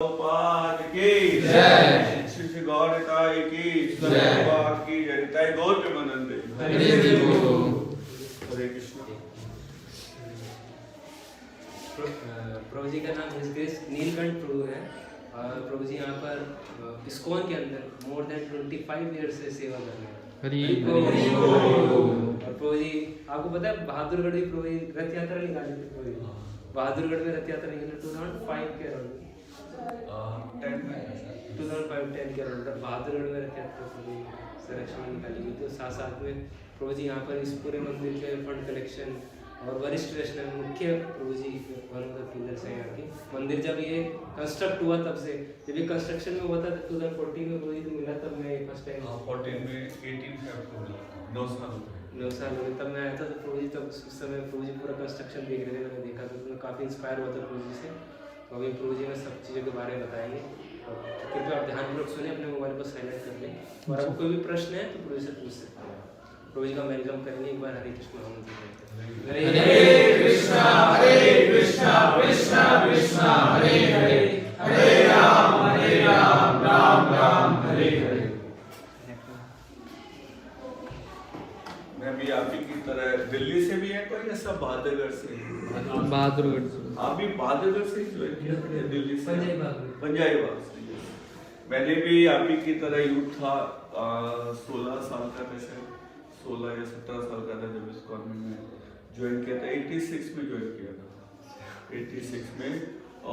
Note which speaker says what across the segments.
Speaker 1: प्रभुपाद की जय, श्री गौर निताई की जय, प्रभुपाद की जय। निताई गौर प्रेमानंद हरे कृष्ण।
Speaker 2: प्रभु जी का नाम हिज ग्रेस नीलकंठ प्रभु है और प्रभु जी यहाँ पर इस्कॉन के अंदर मोर देन 25 ईयर्स से सेवा कर रहे हैं। और प्रभु जी आपको पता है बहादुरगढ़ भी प्रभु जी रथ यात्रा निकाली थी। प्रभु जी बहादुरगढ़ में रथ यात्रा निकाली 2005 के अराउंड 2005-10 के अराउंड बहादुरगढ़ में रथ यात्रा प्रभु संरक्षण निकाली गई। तो साथ साथ में प्रभु जी यहाँ पर इस पूरे मंदिर के फंड कलेक्शन और वरिष्ठ वैष्णव मुख्य प्रभु जी वन ऑफ द पिलर्स हैं यहाँ की। मंदिर जब ये कंस्ट्रक्ट हुआ तब से, जब ये कंस्ट्रक्शन में हुआ था 2014 में प्रभु जी मिला तब मैं फर्स्ट टाइम
Speaker 1: 14 में 18 फरवरी 9 साल
Speaker 2: हो गए तब मैं आया था। तो प्रभु जी तब उस समय प्रभु जी पूरा कंस्ट्रक्शन देख रहे थे, मैंने देखा था तो मैं काफ़ी इंस्पायर हुआ था प्रभु जी से। तो अभी प्रभु जी में सब चीज़ों के बारे में बताएंगे, कृपया आप ध्यानपूर्वक सुने, अपने मोबाइल को साइलेंट कर लें और आपको कोई भी प्रश्न है तो प्रभु जी से पूछ सकते हैं। प्रभु जी का वेलकम करेंगे एक बार। हरे कृष्ण
Speaker 3: हरे कृष्णा कृष्णा कृष्णा हरे हरे, हरे राम राम राम हरे हरे।
Speaker 1: मैं भी आप ही की तरह दिल्ली से भी है कोई, या सब बहादुरगढ़ से?
Speaker 4: बहादुरगढ़ से।
Speaker 1: आप भी बहादुरगढ़ से ज्वाइन किया? दिल्ली से पंजाबी बाग से। मैंने भी आप ही की तरह यूथ था, 16 साल का था शायद, 16 या 17 साल का था जब इस कॉर्नर में ज्वाइन किया था। 86 में ज्वाइन किया था, 86 में।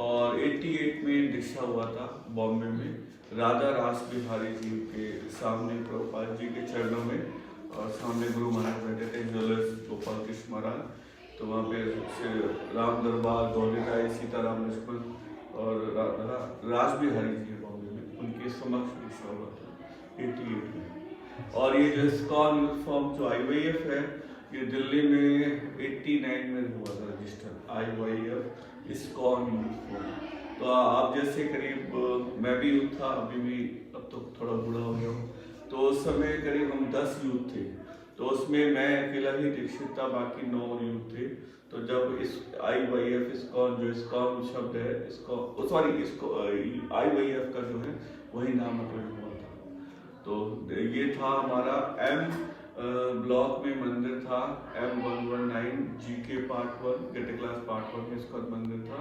Speaker 1: और 88 में दीक्षा हुआ था बॉम्बे में, राधा रास बिहारी जी के सामने, प्रभुपाद जी के चरणों में, और सामने गुरु महाराज बैठे थे, ज्वेलर्स गोपाल कृष्ण महाराज। तो वहाँ पे राम दरबार, गौरीराय, सीताराम लक्ष्मण और रास बिहारी जी बॉम्बे में, उनके समक्ष दीक्षा हुआ था 88 में। और ये जो इस्कॉन यूथ फॉर्म जो IYF है, ये दिल्ली में 89 में हुआ था register, IYF ISKCON youth form. तो आप जैसे करीब, मैं भी यूथ था, अभी भी, अब तो थोड़ा बूढ़ा हो गया हूँ। तो उस समय करीब हम 10 यूथ थे, तो उसमें मैं अकेला ही दीक्षित था, बाकी 9 यूथ थे। तो जब इस IYF इस्कॉन, जो इस्कॉन शब्द है, इसको सॉरी इसको IYF का जो है वही नामकरण हुआ था। तो ये था हमारा M ब्लॉक में मंदिर था, M119 GK पार्ट 1 गेटे क्लास पार्ट 1 में इस्कॉन मंदिर था।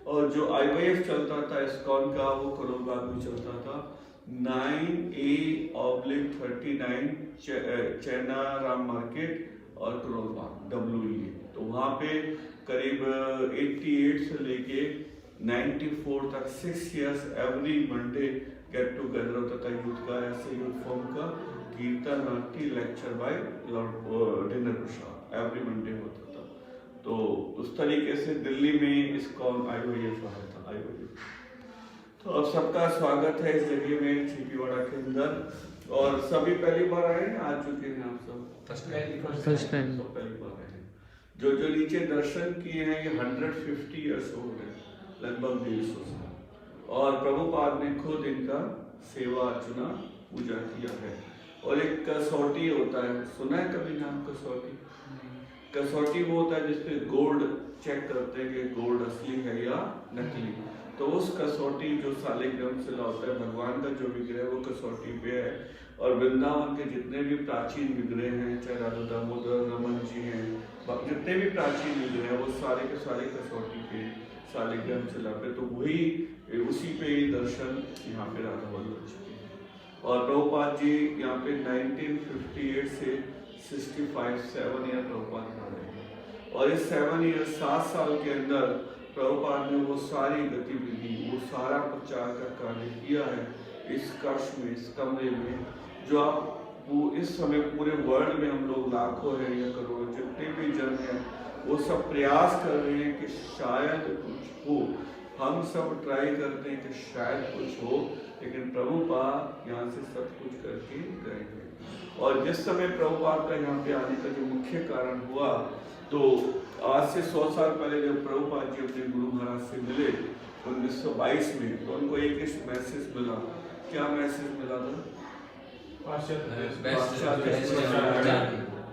Speaker 1: और जो IYF चलता था इस्कॉन का, वो करोल बाग में चलता था, 9A/39 चैना राम मार्केट और करोल बाग WE। तो वहाँ पे करीब 88 से लेके 94 तक 6 years every Monday get together होता था यूथ का, ऐसे यूथ फॉर्म का, कीर्तन आरती, लेक्चर बाय डिनर प्रसाद एवरी मंडे होता था। तो उस तरीके से दिल्ली में इस्कॉन IYF रहा था, IYF। तो अब सबका स्वागत है इस जगह में, छिपीवाड़ा के अंदर। और सभी पहली बार आए हैं, आ चुके हैं आप सब?
Speaker 4: First time.
Speaker 1: पहली बार आए हैं। जो जो नीचे दर्शन किए हैं, ये 150 इयर्स ओल्ड है, लगभग 150 साल। और प्रभुपाद ने खुद इनका सेवा अर्चना पूजा किया है। और एक कसौटी होता है, सुना है कभी नाम कसौटी? कसौटी वो होता है जिसपे गोल्ड चेक करते हैं कि गोल्ड असली है या नकली। तो उस कसौटी जो सालिग्राम से लाता है, भगवान का जो विग्रह वो कसौटी पे है। और वृंदावन के जितने भी प्राचीन विग्रह हैं, चाहे राधा दामोदर रमन जी हैं, जितने भी प्राचीन विग्रह हैं, वो सारे के सारे कसौटी पे सालिग्राम से लाते। तो वही उसी पे ही दर्शन यहाँ पे राधा वल्लभ जी के। और प्रभुपाद जी यहाँ पे 1958 से 65 7 ईयर प्रभुपाद रह रहे हैं। और इस 7 ईयर 7 साल के अंदर प्रभुपाद ने वो सारी गतिविधि, वो सारा प्रचार का कार्य किया है इस कक्ष में, इस कमरे में, जो आप वो इस समय पूरे वर्ल्ड में हम लोग लाखों हैं या करोड़ों जितने भी जन हैं, वो सब प्रयास कर रहे हैं कि शायद कुछ हो। हम सब ट्राई करते हैं कि शायद कुछ हो, लेकिन प्रभुपाद यहाँ से सब कुछ करके गए हैं। और जिस समय प्रभुपाद का यहाँ पे आने का जो मुख्य कारण हुआ, तो आज से 100 साल पहले जब प्रभुपाद जी अपने गुरु महाराज से मिले 1922 में, तो उनको एक मैसेज मिला। क्या मैसेज मिला था?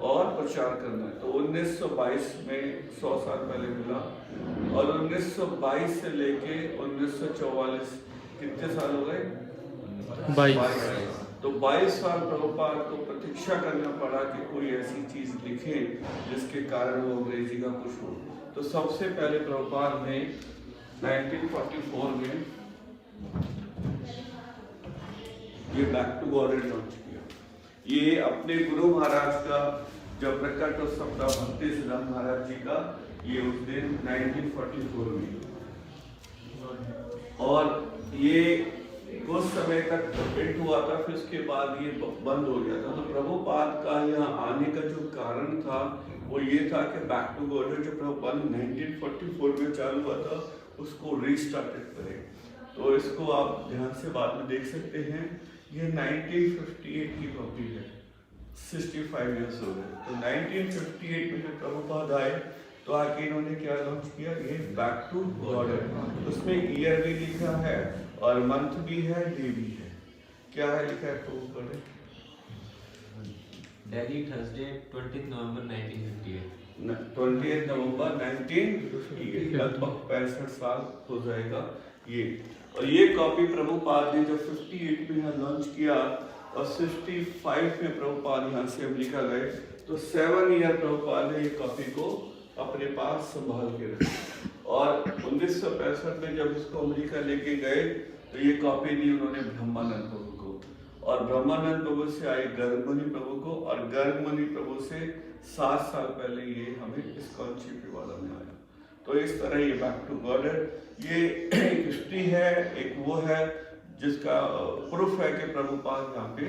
Speaker 1: और प्रचार करना है। तो 1922 में 100 साल पहले मिला। और 1922 से लेके 1944 कितने साल हो गए?
Speaker 4: 22।
Speaker 1: तो 22 साल प्रभुपाद को प्रतीक्षा करना पड़ा कि कोई ऐसी चीज लिखे जिसके कारण वो अंग्रेजी का कुछ हो। तो सबसे पहले प्रभुपाद ने 1944 में ये बैक टू गॉड लॉन्च किया। ये अपने गुरु महाराज का जब प्रकटोत्सव था भक्ति सिद्धांत महाराज जी का, ये उस दिन 1944 में, और ये कुछ समय तक प्रिंट हुआ था, फिर उसके बाद ये बंद हो गया था। तो प्रभुपाद का यहाँ आने का जो कारण था वो ये था कि बैक टू गॉड जो प्रभुपाद 1944 में चालू हुआ था उसको रीस्टार्टेड करें। तो इसको आप ध्यान से बाद में देख सकते हैं। ये 1958 की कॉपी है, 65 ईयर्स हो गए। तो 1958 में जब प्रभुपाद आए तो आके इन्होंने क्या लॉन्च किया, ये बैक टू गॉड है। उसमें ईयर भी लिखा है और मंथ भी है, डे भी है। क्या है लिखा है तो पढ़े।
Speaker 5: दिल्ली थर्सडे 20 नवंबर 1958।
Speaker 1: 20 नवंबर 1958, लगभग 65 साल हो जाएगा ये। और ये कॉपी प्रभुपाद ने जब 58 में यहाँ लॉन्च किया और 65 में प्रभुपाद यहाँ से अमेरिका गए, तो 7 ईयर प्रभुपाद ने ये कॉपी को अपने पास संभाल के रखा। और 1965 में जब इसको अमेरिका लेके गए तो ये कॉपी दी उन्होंने ब्रह्मानंद प्रभु को, और ब्रह्मानंद प्रभु से आई गर्गमणि प्रभु को, और गर्गमणि प्रभु से 7 साल पहले ये हमें इस्कॉन वाला में आया। तो इस तरह ये बैक टू गॉड है। ये एक हिस्ट्री है, एक वो है जिसका प्रूफ है कि प्रभुपाद यहाँ पे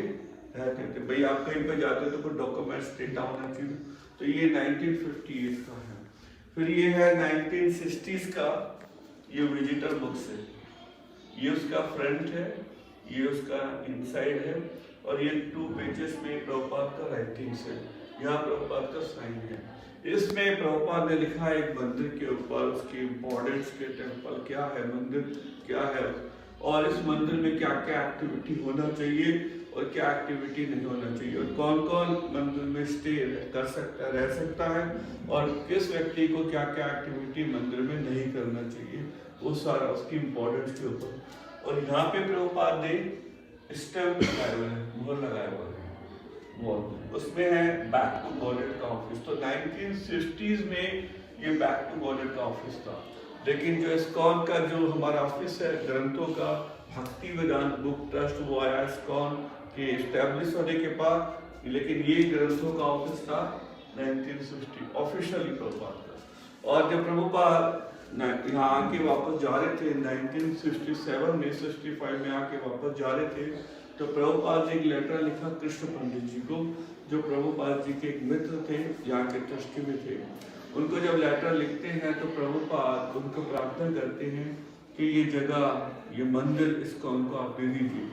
Speaker 1: रहते थे। भाई आप कहीं पे जाते तो कोई डॉक्यूमेंट्स डेटा होना चाहिए। तो ये 1958 का है। फिर ये है 1960s का, ये विजिटर बुक्स है। ये उसका फ्रंट है, ये उसका इनसाइड है, और ये 2 पेजेस में प्रभुपाद का राइटिंग्स है। यहाँ प्रभुपाद का साइन है। इसमें प्रभुपाद ने लिखा है एक मंदिर के ऊपर, उसके इम्पोर्टेंस के, टेम्पल क्या है, मंदिर क्या है, और इस मंदिर में क्या क्या एक्टिविटी होना चाहिए और क्या एक्टिविटी नहीं होना चाहिए, और कौन कौन मंदिर में स्टे कर सकता है, रह सकता है, और किस व्यक्ति को क्या क्या एक्टिविटी मंदिर में नहीं करना चाहिए, वो सारा उसकी इम्पोर्टेंस के ऊपर। और यहाँ पे प्रभुपाद ने स्टैम्प लगाए हुए हैं, मोहर लगाए हुए हैं, वो उसमें है बैक टू गॉडेड का ऑफिस। तो 1960s में ये बैक टू गॉडेड का ऑफिस था। लेकिन जो इस्कॉन का जो हमारा ऑफिस है ग्रंथों का, भक्ति वेदांत बुक ट्रस्ट, वो आया इस्कॉन के एस्टेब्लिश होने के बाद। लेकिन ये ग्रंथों का ऑफिस था 1960 ऑफिशियली प्रभुपाद का। और जब प्रभुपाद यहाँ आके वापस जा रहे थे 1967 में, 65 में आके वापस जा रहे थे, तो प्रभुपाद ने एक लेटर लिखा कृष्ण पंडित जी को, जो प्रभुपाद जी के एक मित्र थे, यहाँ के ट्रस्टी में थे। उनको जब लेटर लिखते हैं तो प्रभुपाद उनको प्रार्थना करते हैं कि ये जगह, ये मंदिर इस्कॉन को आप दे दीजिए।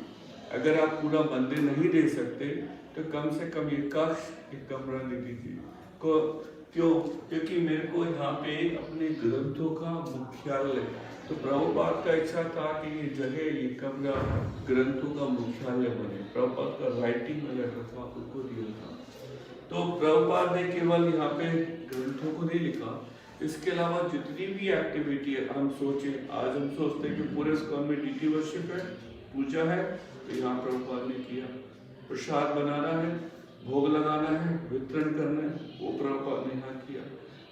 Speaker 1: अगर आप पूरा मंदिर नहीं दे सकते तो कम से कम ये कक्ष, एक कमरा दे दीजिए। क्यों? क्योंकि मेरे को यहाँ पे अपने ग्रंथों का मुख्यालय, तो प्रभुपाद का इच्छा था कि ये जगह, ये कमरा ग्रंथों का मुख्यालय बने। प्रभुपाद का राइटिंग में लेटर था, उनको दिया था। तो प्रभुपाद ने केवल यहाँ पे ग्रंथों को नहीं लिखा, इसके अलावा जितनी भी एक्टिविटी है, हम सोचे, आज हम सोचते हैं कि पूरे इस्कॉन में डीटी वर्शिप है, पूजा है, तो यहाँ प्रभुपाद ने किया। प्रसाद बनाना है, भोग लगाना है, वितरण करना है, वो प्रभुपाद ने यहाँ किया।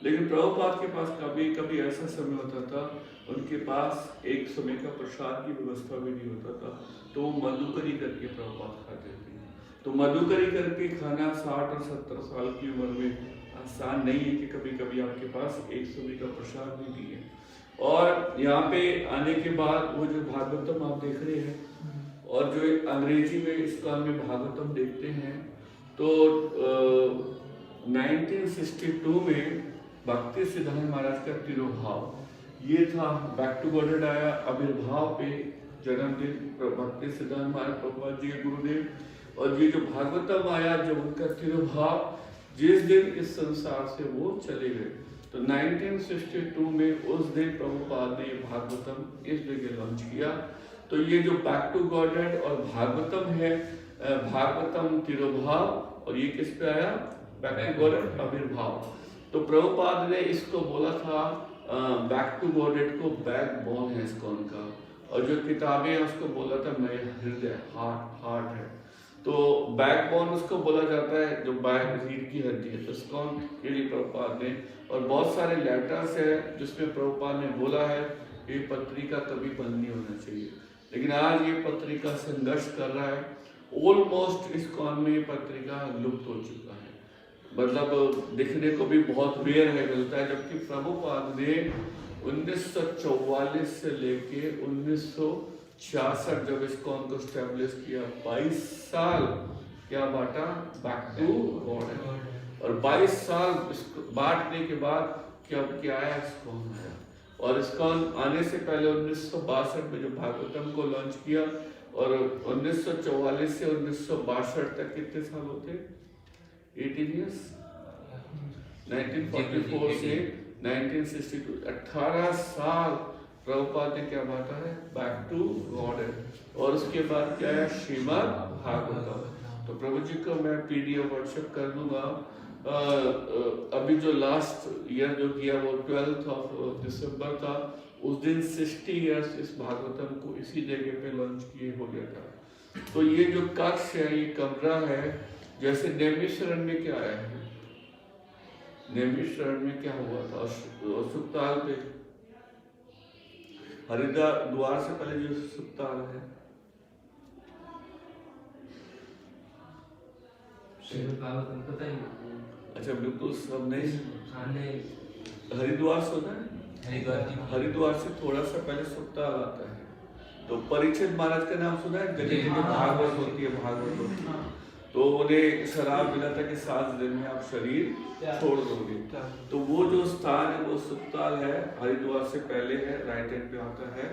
Speaker 1: लेकिन प्रभुपाद के पास कभी कभी ऐसा समय होता था, उनके पास एक समय का प्रसाद की व्यवस्था भी नहीं होता था, तो वो मधुकरी करके प्रभुपाद खाते थे। तो मधुकरी करके खाना 60 और 70 साल की उम्र में आसान नहीं है कि कभी कभी आपके पास एक समय का प्रसाद भी नहीं है। और यहाँ पे आने के बाद वो जो भागवतम आप देख रहे हैं, और जो अंग्रेजी में इस काल में भागवतम देखते हैं, तो 1962 में भक्ति सिद्धांत महाराज का तिरुभाव, ये था बैक टू गॉडेड आया, आविर्भाव पे जन्मदिन भक्ति सिद्धांत महाराज प्रभुपाद जी के गुरुदेव, और ये जो भागवतम आया जब उनका तिरुभाव, जिस दिन इस संसार से वो चले गए, तो 1962 में उस दिन प्रभुपाद ने भागवतम इस जगह लॉन्च किया। तो ये जो बैक टू गॉडेड और भागवतम है, भागवतम तिरुभाव, और ये किस पे आया, बैक टू गॉडेड आविर्भाव। तो प्रभुपाद ने इसको बोला था बैक टू गॉडेड को बैकबोन है इस्कॉन का, और जो किताबें हैं उसको बोला था मैं हृदय, हार्ट है। तो बैकबोन उसको बोला जाता है, जो रीढ़ की हड्डी है। तो इस्कॉन के लिए प्रभुपाद ने, और बहुत सारे लेटर्स है जिसमें प्रभुपाद ने बोला है ये पत्रिका कभी बंद नहीं होना चाहिए। लेकिन आज ये पत्रिका संघर्ष कर रहा है। ऑलमोस्ट इस्कॉन में ये पत्रिका लुप्त हो चुका है, मतलब दिखने को भी बहुत रेयर है मिलता है। जबकि प्रभुपाद ने 1944 से लेके 1966 जब इस्कॉन को स्टैब्लिश किया, 22 साल क्या बांटा, बैक टू गॉड है। और 22 साल बांटने के बाद क्या आया, इस्कॉन आया। और इस्कॉन आने से पहले 1962 में जो भागवतम को लॉन्च किया, और 1944 से 1962 तक कितने साल होते, 18 ईयर्स, 1944 से 1962, 18 साल प्रभुपाद ने क्या बांटा है, बैक टू गॉड है। और उसके बाद क्या है, श्रीमद् भागवतम। तो प्रभु जी को मैं पीडीएफ व्हाट्सएप कर दूंगा। अभी जो लास्ट ईयर जो किया वो 12 दिसंबर था, उस दिन 60 इयर्स इस भागवतम को इसी जगह पे लॉन्च किए हो गया था। तो ये जो कक्ष है, ये कमरा है, जैसे नैमिषारण्य में क्या आया है, नैमिषारण्य में क्या हुआ था, सुक्ताल पे, हरिद्वार से पहले जो सुक्ताल है,
Speaker 2: पता ही नहीं।
Speaker 1: अच्छा बिल्कुल सब नहीं,
Speaker 2: हरिद्वार
Speaker 1: सुना है, हरिद्वार से थोड़ा सा पहले सुक्ताल आता है। तो परीक्षित महाराज का नाम सुना है, जगह जगह भागवत होती है, भागवत होती है। तो उन्हें शराब मिला था कि 7 दिन में आप शरीर छोड़ दोगे। तो वो जो स्थान है वो सुक्ताल है, हरिद्वार से पहले है, राइट हैंड पे आता है।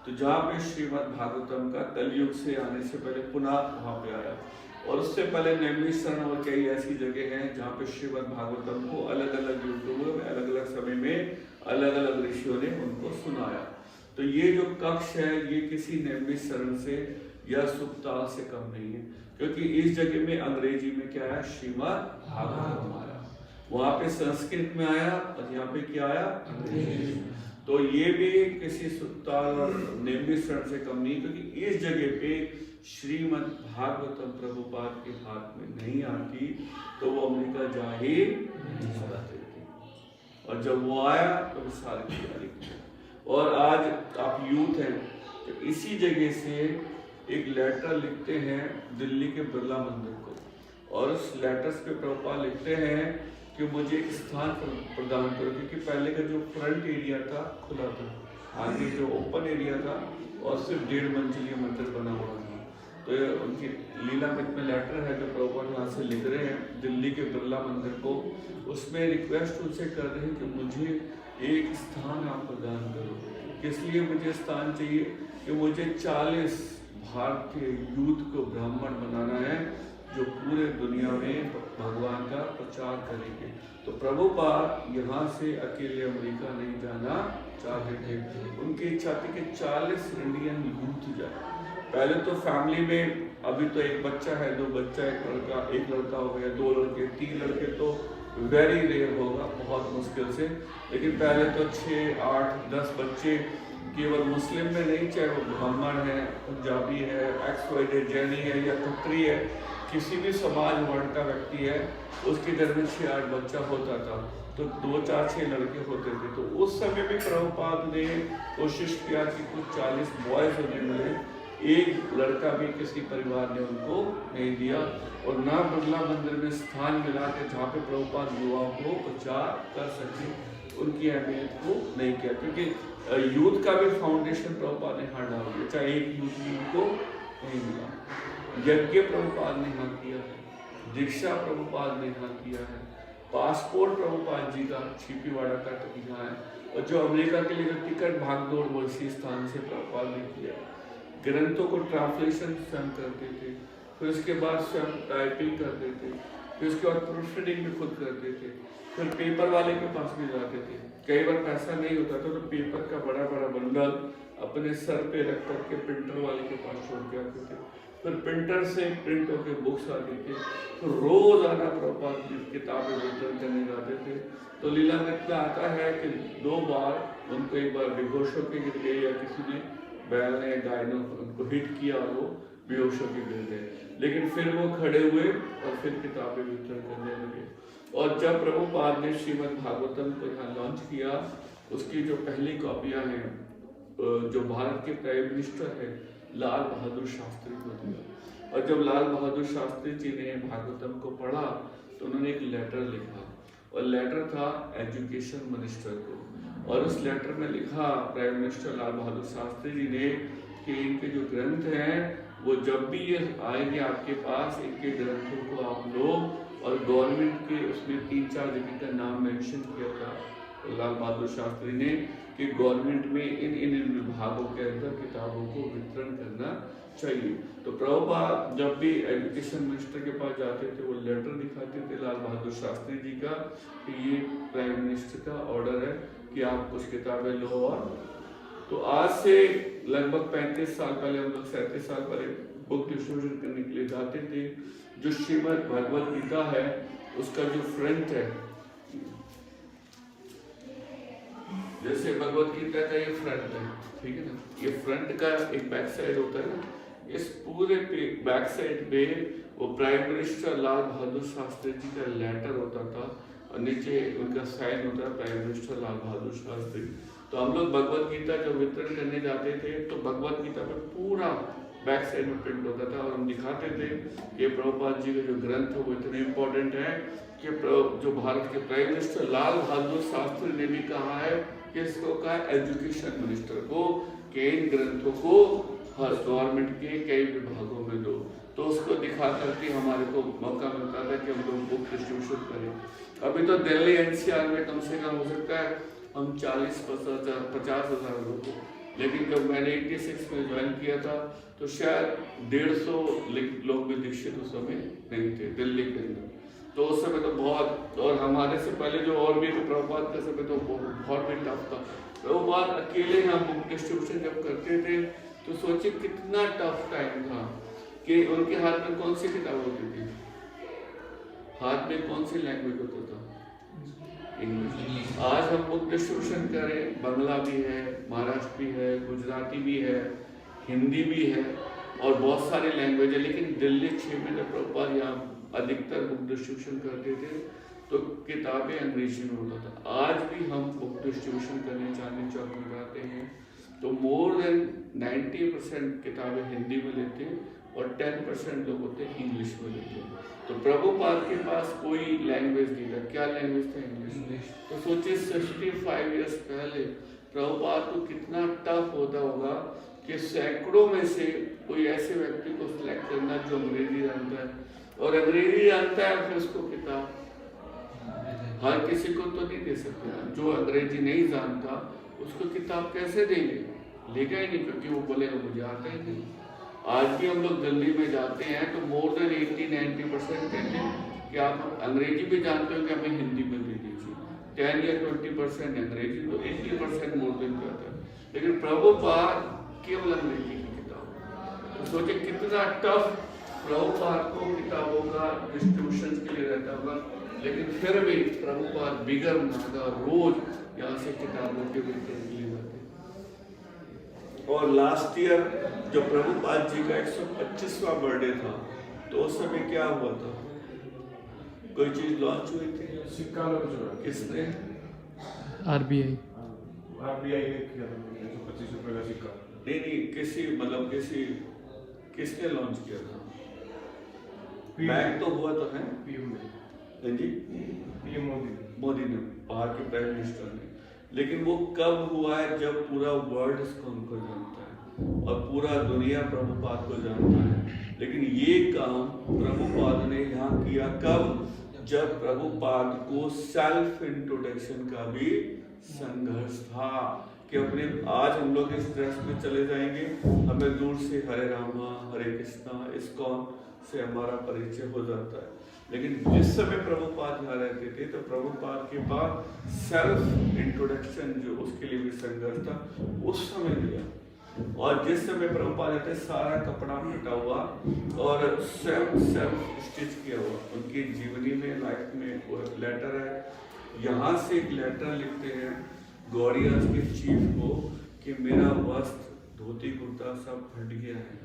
Speaker 1: तो जहाँ पे श्रीमद् भागवतम का कलयुग से आने से पहले पुनः वहाँ पे आया। और उससे पहले नैमिषारण्य और कई ऐसी जगह हैं जहाँ पे श्रीमद् भागवतम को अलग अलग युगों में, अलग अलग समय में, अलग अलग ऋषियों ने उनको सुनाया। तो ये जो कक्ष है ये किसी नैमिषारण्य से या सुक्ताल से कम नहीं है, क्योंकि इस जगह में अंग्रेजी में क्या आया, श्रीमद् भागवतम आया। वहां पे संस्कृत में आया और यहाँ पे क्या आया, अंग्रेजी। तो ये भी किसी सुक्ताल और नैमिषारण्य से कम नहीं, क्योंकि इस जगह पे श्रीमद् भागवतम प्रभुपाद के हाथ में नहीं आती तो वो अमेरिका जा ही नहीं सकते थे। और जब वो आया तो सारी तैयारी की। और आज आप यूथ हैं तो इसी जगह से एक लेटर लिखते हैं दिल्ली के बिरला मंदिर को, और उस लेटर्स पे प्रभुपाद लिखते हैं कि मुझे एक स्थान प्रदान करो, क्योंकि पहले का जो फ्रंट एरिया था खुला था, आगे जो ओपन एरिया था और सिर्फ 1.5 मंजिली मंदिर बना हुआ था। तो उनकी लीलामृत में लेटर है जो प्रभुपाद यहाँ से लिख रहे हैं दिल्ली के बिरला मंदिर को। उसमें रिक्वेस्ट उनसे कर रहे हैं कि मुझे एक स्थान आप प्रदान करो। किस लिए मुझे स्थान चाहिए, कि मुझे 40 भारतीय यूथ को ब्राह्मण बनाना है जो पूरे दुनिया में भगवान का प्रचार करेंगे। तो प्रभुपाद यहाँ से अकेले अमेरिका नहीं जाना चाहते थे, उनकी इच्छा थी कि 40 इंडियन यूथ जाए। पहले तो फैमिली में अभी तो एक बच्चा है, 2 बच्चा, एक लड़का हो गया, 2 लड़के, 3 लड़के तो वेरी रेयर होगा, बहुत मुश्किल से। लेकिन पहले तो 6, 8, 10 बच्चे केवल मुस्लिम में नहीं, चाहे वो ब्राह्मण है, पंजाबी है, XYZ जैनी है या खत्री है, किसी भी समाज वर्ण का व्यक्ति है, उसके घर में 6-8 बच्चा होता था। तो 2, 4, 6 लड़के होते थे। तो उस समय भी प्रभुपाद ने कोशिश किया कि कुछ 40 बॉयज उन्हें मिले। एक लड़का भी किसी परिवार ने उनको नहीं दिया, और ना बिरला मंदिर में स्थान मिला कि जहाँ पे प्रभुपाद युवाओं को प्रचार कर सके, उनकी अहमियत को नहीं किया। क्योंकि यूथ का भी फाउंडेशन प्रभुपाद ने यहाँ डाल दिया, चाहे एक यूथ भी उनको नहीं मिला। यज्ञ प्रभुपाद ने यहाँ किया है, दीक्षा प्रभुपाद ने यहाँ किया है, पासपोर्ट प्रभुपाद जी का छिपीवाड़ा का यहाँ है, और जो अमेरिका के लिए जो टिकट भागदौड़ वो इसी स्थान से प्रभुपाद ने किया। ग्रंथों को ट्रांसलेशन स्वयं करते थे, फिर उसके बाद स्वयं टाइपिंग करते थे, फिर उसके बाद प्रूफ रीडिंग भी खुद करते थे, फिर पेपर वाले के पास भी जाते थे। कई बार पैसा नहीं होता था तो पेपर का बड़ा बड़ा बंडल अपने सर पे रख करके प्रिंटर वाले के पास छोड़ के आते थे, फिर प्रिंटर से प्रिंट होकर बुक्स आती थी, तो रोज आना प्रभुपाद की किताबें वितरण करने जाते थे। तो लीलामृत में आता है कि 2 बार उनको, एक बार बेहोश होकर गिर गए या किसी ने बैल ने गाय ने उनको हिट किया और वो बेहोश होकर गिर गए। लेकिन फिर वो खड़े हुए और फिर किताबें वितरण करने लगे। और जब प्रभुपाद ने श्रीमद् भागवतम को यहाँ लॉन्च किया, उसकी जो पहली कॉपियाँ हैं जो भारत के प्राइम मिनिस्टर है लाल बहादुर शास्त्री को दिया। और जब लाल बहादुर शास्त्री जी ने भागवतम को पढ़ा तो उन्होंने एक लेटर लिखा, और लेटर था एजुकेशन मिनिस्टर को। और उस लेटर में लिखा प्राइम मिनिस्टर लाल बहादुर शास्त्री जी ने कि इनके जो ग्रंथ हैं वो जब भी ये आएंगे आपके पास, इनके ग्रंथों को आप लो। और गवर्नमेंट के उसमें 3-4 जगह का नाम मेंशन किया था लाल बहादुर शास्त्री ने कि गवर्नमेंट में इन विभागों के अंदर किताबों को वितरण करना चाहिए। तो प्रभुपाद जब भी एजुकेशन मिनिस्टर के पास जाते थे वो लेटर दिखाते थे लाल बहादुर शास्त्री जी का कि ये प्राइम मिनिस्टर का ऑर्डर है कि आप कुछ किताबें लो। और तो आज से लगभग 35 साल पहले, हम लोग 37 साल पहले बुक डिस्ट्रीब्यूशन करने के लिए जाते थे। जो श्रीमद् भगवद गीता है उसका जो फ्रंट है, जैसे भगवद गीता का ये फ्रंट है, ठीक है ना, ये फ्रंट का एक बैक साइड होता है ना, इस पूरे बैक साइड पे वो प्राइम मिनिस्टर लाल बहादुर शास्त्री जी का लेटर होता था और नीचे उनका साइन होता है प्राइम मिनिस्टर लाल बहादुर शास्त्री। तो हम लोग भगवद गीता जो वितरण करने जाते थे तो भगवद गीता पे पूरा बैक साइड में प्रिंट होता था और हम दिखाते थे कि प्रभुपाद जी के जो ग्रंथ है वो इतने इम्पोर्टेंट है कि जो भारत के प्राइम मिनिस्टर लाल बहादुर शास्त्री ने भी कहा है कि इसको कहा एजुकेशन मिनिस्टर को कि इन ग्रंथों को हर गवर्नमेंट के कई विभागों में दो। तो उसको दिखा करके हमारे को मौका मिलता था कि हम लोग बुक डिस्ट्रीब्यूशन करें। अभी तो दिल्ली NCR में कम से कम हो सकता है हम 40-50 हज़ार लोग, लेकिन जब मैंने 86 में ज्वाइन किया था तो शायद 150 लोग भी दीक्षित उस समय नहीं थे दिल्ली के अंदर। तो उस समय तो बहुत, और हमारे से पहले जो और भी प्रभुपाद के समय तो बहुत भी टफ था। प्रभुपाद अकेले हम बुक डिस्ट्रीब्यूशन जब करते थे तो सोचिए कितना टफ टाइम था कि उनके हाथ में कौन सी किताब होती थी, हाथ में कौन सी लैंग्वेज होता था, इंग्लिश। आज हम बुक डिस्ट्रीब्यूशन करें, बांग्ला भी है, महाराष्ट्र भी है, गुजराती भी है, हिंदी भी है और बहुत सारी लैंग्वेज है। लेकिन दिल्ली 6 में जब प्रभुपाद यहाँ अधिकतर बुक डिस्ट्रीब्यूशन करते थे तो किताबें अंग्रेजी में होता था। आज भी हम बुक डिस्ट्रीब्यूशन करने चांदनी चौक में जाते हैं तो मोर देन 90% किताबें हिंदी में लेते हैं और 10% लोग होते हैं इंग्लिश में लेते हैं। तो प्रभुपाद के पास कोई लैंग्वेज नहीं था। क्या लैंग्वेज था? इंग्लिश। तो सोचिए 65 इयर्स पहले प्रभुपाद को कितना टफ होता होगा कि सैकड़ों में से कोई ऐसे व्यक्ति को सिलेक्ट करना जो अंग्रेजी जानता है, और अंग्रेजी जानता है फिर उसको किताब हर किसी को तो नहीं दे सकते ना। जो अंग्रेजी नहीं जानता उसको किताब कैसे देंगे? लेगा ही नहीं, क्योंकि वो बोलेगा मुझे आता ही नहीं। आज भी हम लोग दिल्ली में जाते हैं तो मोर देन 80-90% कहते हैं कि आप अंग्रेजी भी जानते हो कि हमें हिंदी में दे दीजिए। 10 या 20% अंग्रेजी, तो 80% मोर देन कहता है। लेकिन प्रभुपाद केवल अंग्रेजी की किताब। तो सोचे कितना टफ प्रभुपाद को किताबों का डिस्ट्रीब्यूशन के लिए रहता होगा, लेकिन फिर भी प्रभुपाद बिगर नागा रोज यहाँ से किताबों के वितरण के लिए जाते। और लास्ट ईयर जो प्रभुपाद जी का 125वां बर्थडे था तो उस समय क्या हुआ था? कोई चीज लॉन्च हुई थी,
Speaker 3: सिक्का लॉन्च हुआ।
Speaker 1: किसने?
Speaker 4: RBI
Speaker 3: ने किया था 125 रुपए का सिक्का।
Speaker 1: नहीं, किसने लॉन्च किया था? बैंक तो हुआ तो है
Speaker 3: पीएम ने
Speaker 1: जी,
Speaker 3: पीएम
Speaker 1: मोदी ने, बाहर के प्राइम मिनिस्टर ने। लेकिन वो कब हुआ है? जब पूरा वर्ल्ड इसको हमको जानता है और पूरा दुनिया प्रभुपाद को जानता है। लेकिन ये काम प्रभुपाद ने यहाँ किया कब? जब प्रभुपाद को सेल्फ इंट्रोडक्शन का भी संघर्ष था कि अपने आज हम लोग इस ड्रेस में चले जाएंगे, हमें दूर से हरे रामा हरे कृष्णा इस्कॉन से हमारा परिचय हो जाता है। लेकिन जिस समय प्रभुपाद यहाँ रहते थे तो प्रभुपाद के पास सेल्फ इंट्रोडक्शन जो उसके लिए भी संघर्ष था उस समय दिया। और जिस समय प्रभुपाद रहते सारा कपड़ा फटा हुआ और सेल्फ स्टिच किया हुआ। उनकी जीवनी में लाइफ में वो लेटर है। यहाँ से एक लेटर लिखते हैं गौड़िया के चीफ को कि मेरा वस्त्र धोती कुर्ता सब फट गया है।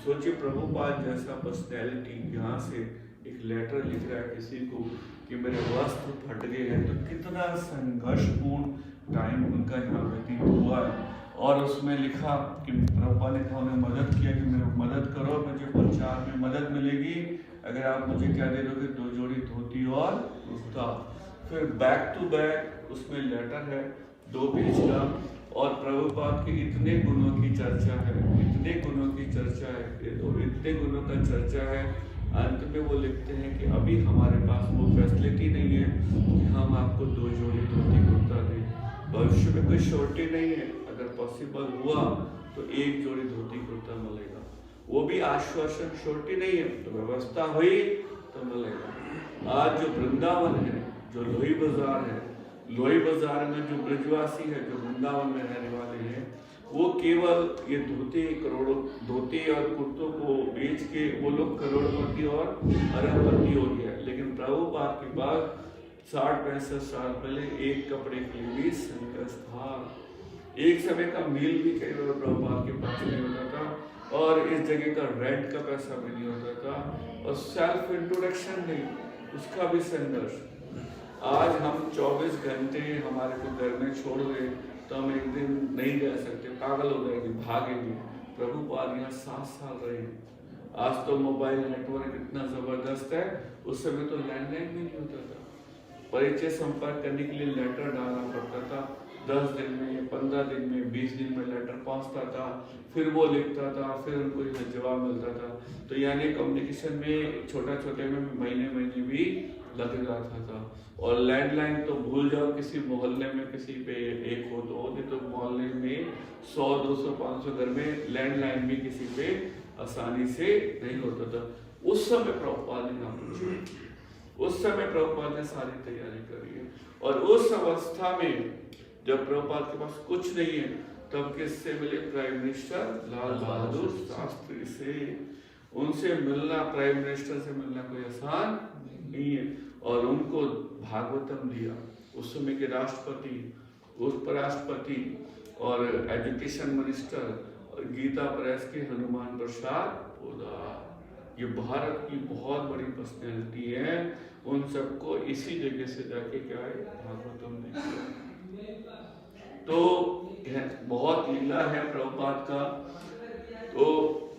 Speaker 1: सोचिए प्रभुपाद जैसा पर्सनैलिटी यहाँ से एक लेटर लिख रहा है किसी को कि मेरे वस्त्र फट गए हैं, तो कितना संघर्षपूर्ण टाइम उनका यहाँ व्यतीत हुआ है। और उसमें लिखा कि प्रभुपाद ने कहा उन्हें मदद किया कि मेरे मदद करो, मुझे प्रचार में मदद मिलेगी अगर आप मुझे क्या दे दोगे, 2 जोड़ी धोती और कुर्ता। फिर बैक टू बैक उसमें लेटर है 2 पेज का, और प्रभुपाद के इतने गुणों की चर्चा है, इतने गुणों की चर्चा है, और इतने गुणों का चर्चा है, अंत में वो लिखते हैं कि अभी हमारे पास वो फैसिलिटी नहीं है कि हम आपको 2 जोड़ी धोती कुर्ता दें। भविष्य में कोई श्योरिटी नहीं है, अगर पॉसिबल हुआ तो 1 जोड़ी धोती कुर्ता मिलेगा, वो भी आश्वासन, श्योरिटी नहीं है, तो व्यवस्था हुई तो मिलेगा। आज जो वृंदावन है, जो लोही बाजार है, लोही बाजार में जो ब्रजवासी है, जो वृंदावन में रहने वाले हैं, वो केवल ये धोती और कुर्तों को बेच के वो लोग करोड़पति और अरबपति हो गया। लेकिन प्रभुपाद के बाद 60-65 साल पहले एक कपड़े के लिए भी संघर्ष था। एक समय का मील भी कई बार प्रभुपाद के पास नहीं होता था, और इस जगह का रेंट का पैसा भी नहीं होता था, और सेल्फ इंट्रोडक्शन नहीं, उसका भी संघर्ष। आज हम 24 घंटे हमारे को घर में छोड़ गए तो हम एक दिन नहीं रह सकते, पागल हो जाएंगे, भागेंगे। प्रभुपाद यहाँ 7 साल रहे। आज तो मोबाइल नेटवर्क इतना जबरदस्त है, उस समय तो लैंडलाइन भी नहीं होता था। परिचय संपर्क करने के लिए लेटर डालना पड़ता था, 10 दिन में, 15 दिन में, 20 दिन में लेटर पहुंचता था, फिर वो लिखता था, फिर उनको जवाब मिलता था। तो यानी कम्युनिकेशन में छोटे में महीने भी लग जाता था। और लैंडलाइन तो भूल जाओ, किसी मोहल्ले में किसी पे एक हो तो, नहीं तो मोहल्ले में 100, 200, 500 घर में लैंडलाइन भी किसी पे आसानी से नहीं होता था। उस समय प्रभुपाद ने ना पूछा, उस समय प्रभुपाद ने सारी तैयारी करी है। और उस अवस्था में जब प्रभुपाद के पास कुछ नहीं है, तब किससे मिले? प्राइम मिनिस्टर लाल बहादुर शास्त्री से। उनसे मिलना, प्राइम मिनिस्टर से मिलना कोई आसान नहीं है। और उनको भागवतम दिया। उस समय के राष्ट्रपति, उपराष्ट्रपति और एजुकेशन मिनिस्टर और गीता प्रेस के हनुमान प्रसाद पोदार, ये भारत की बहुत बड़ी पर्सनैलिटी है। उन सबको इसी जगह से जाके क्या है, भागवतम दिया। तो बहुत लीला है प्रभुपाद का। तो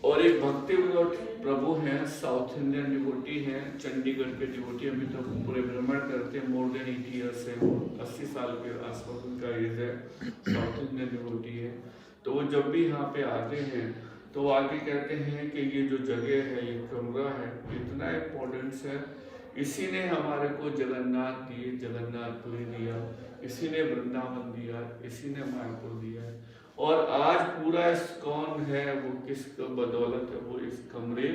Speaker 1: और एक भक्ति विनोद प्रभु हैं, साउथ इंडियन डिवोटी हैं, चंडीगढ़ के डिवोटी, अभी तो पूरे भ्रमण करते हैं, मोर देन 80 ईयर्स है, 80 साल के आसपास उनका एज है, साउथ इंडियन डिवोटी है। तो वो जब भी यहाँ पे आते हैं तो आगे कहते हैं कि ये जो जगह है, ये कमरा है, इतना इम्पोर्टेंस है, इसी ने हमारे को जगन्नाथ दिए, जगन्नाथपुरी दिया, इसी ने वृंदावन दिया, इसी ने मायापुर दिया है। और आज पूरा इस्कॉन है वो किस बदौलत है? वो इस कमरे,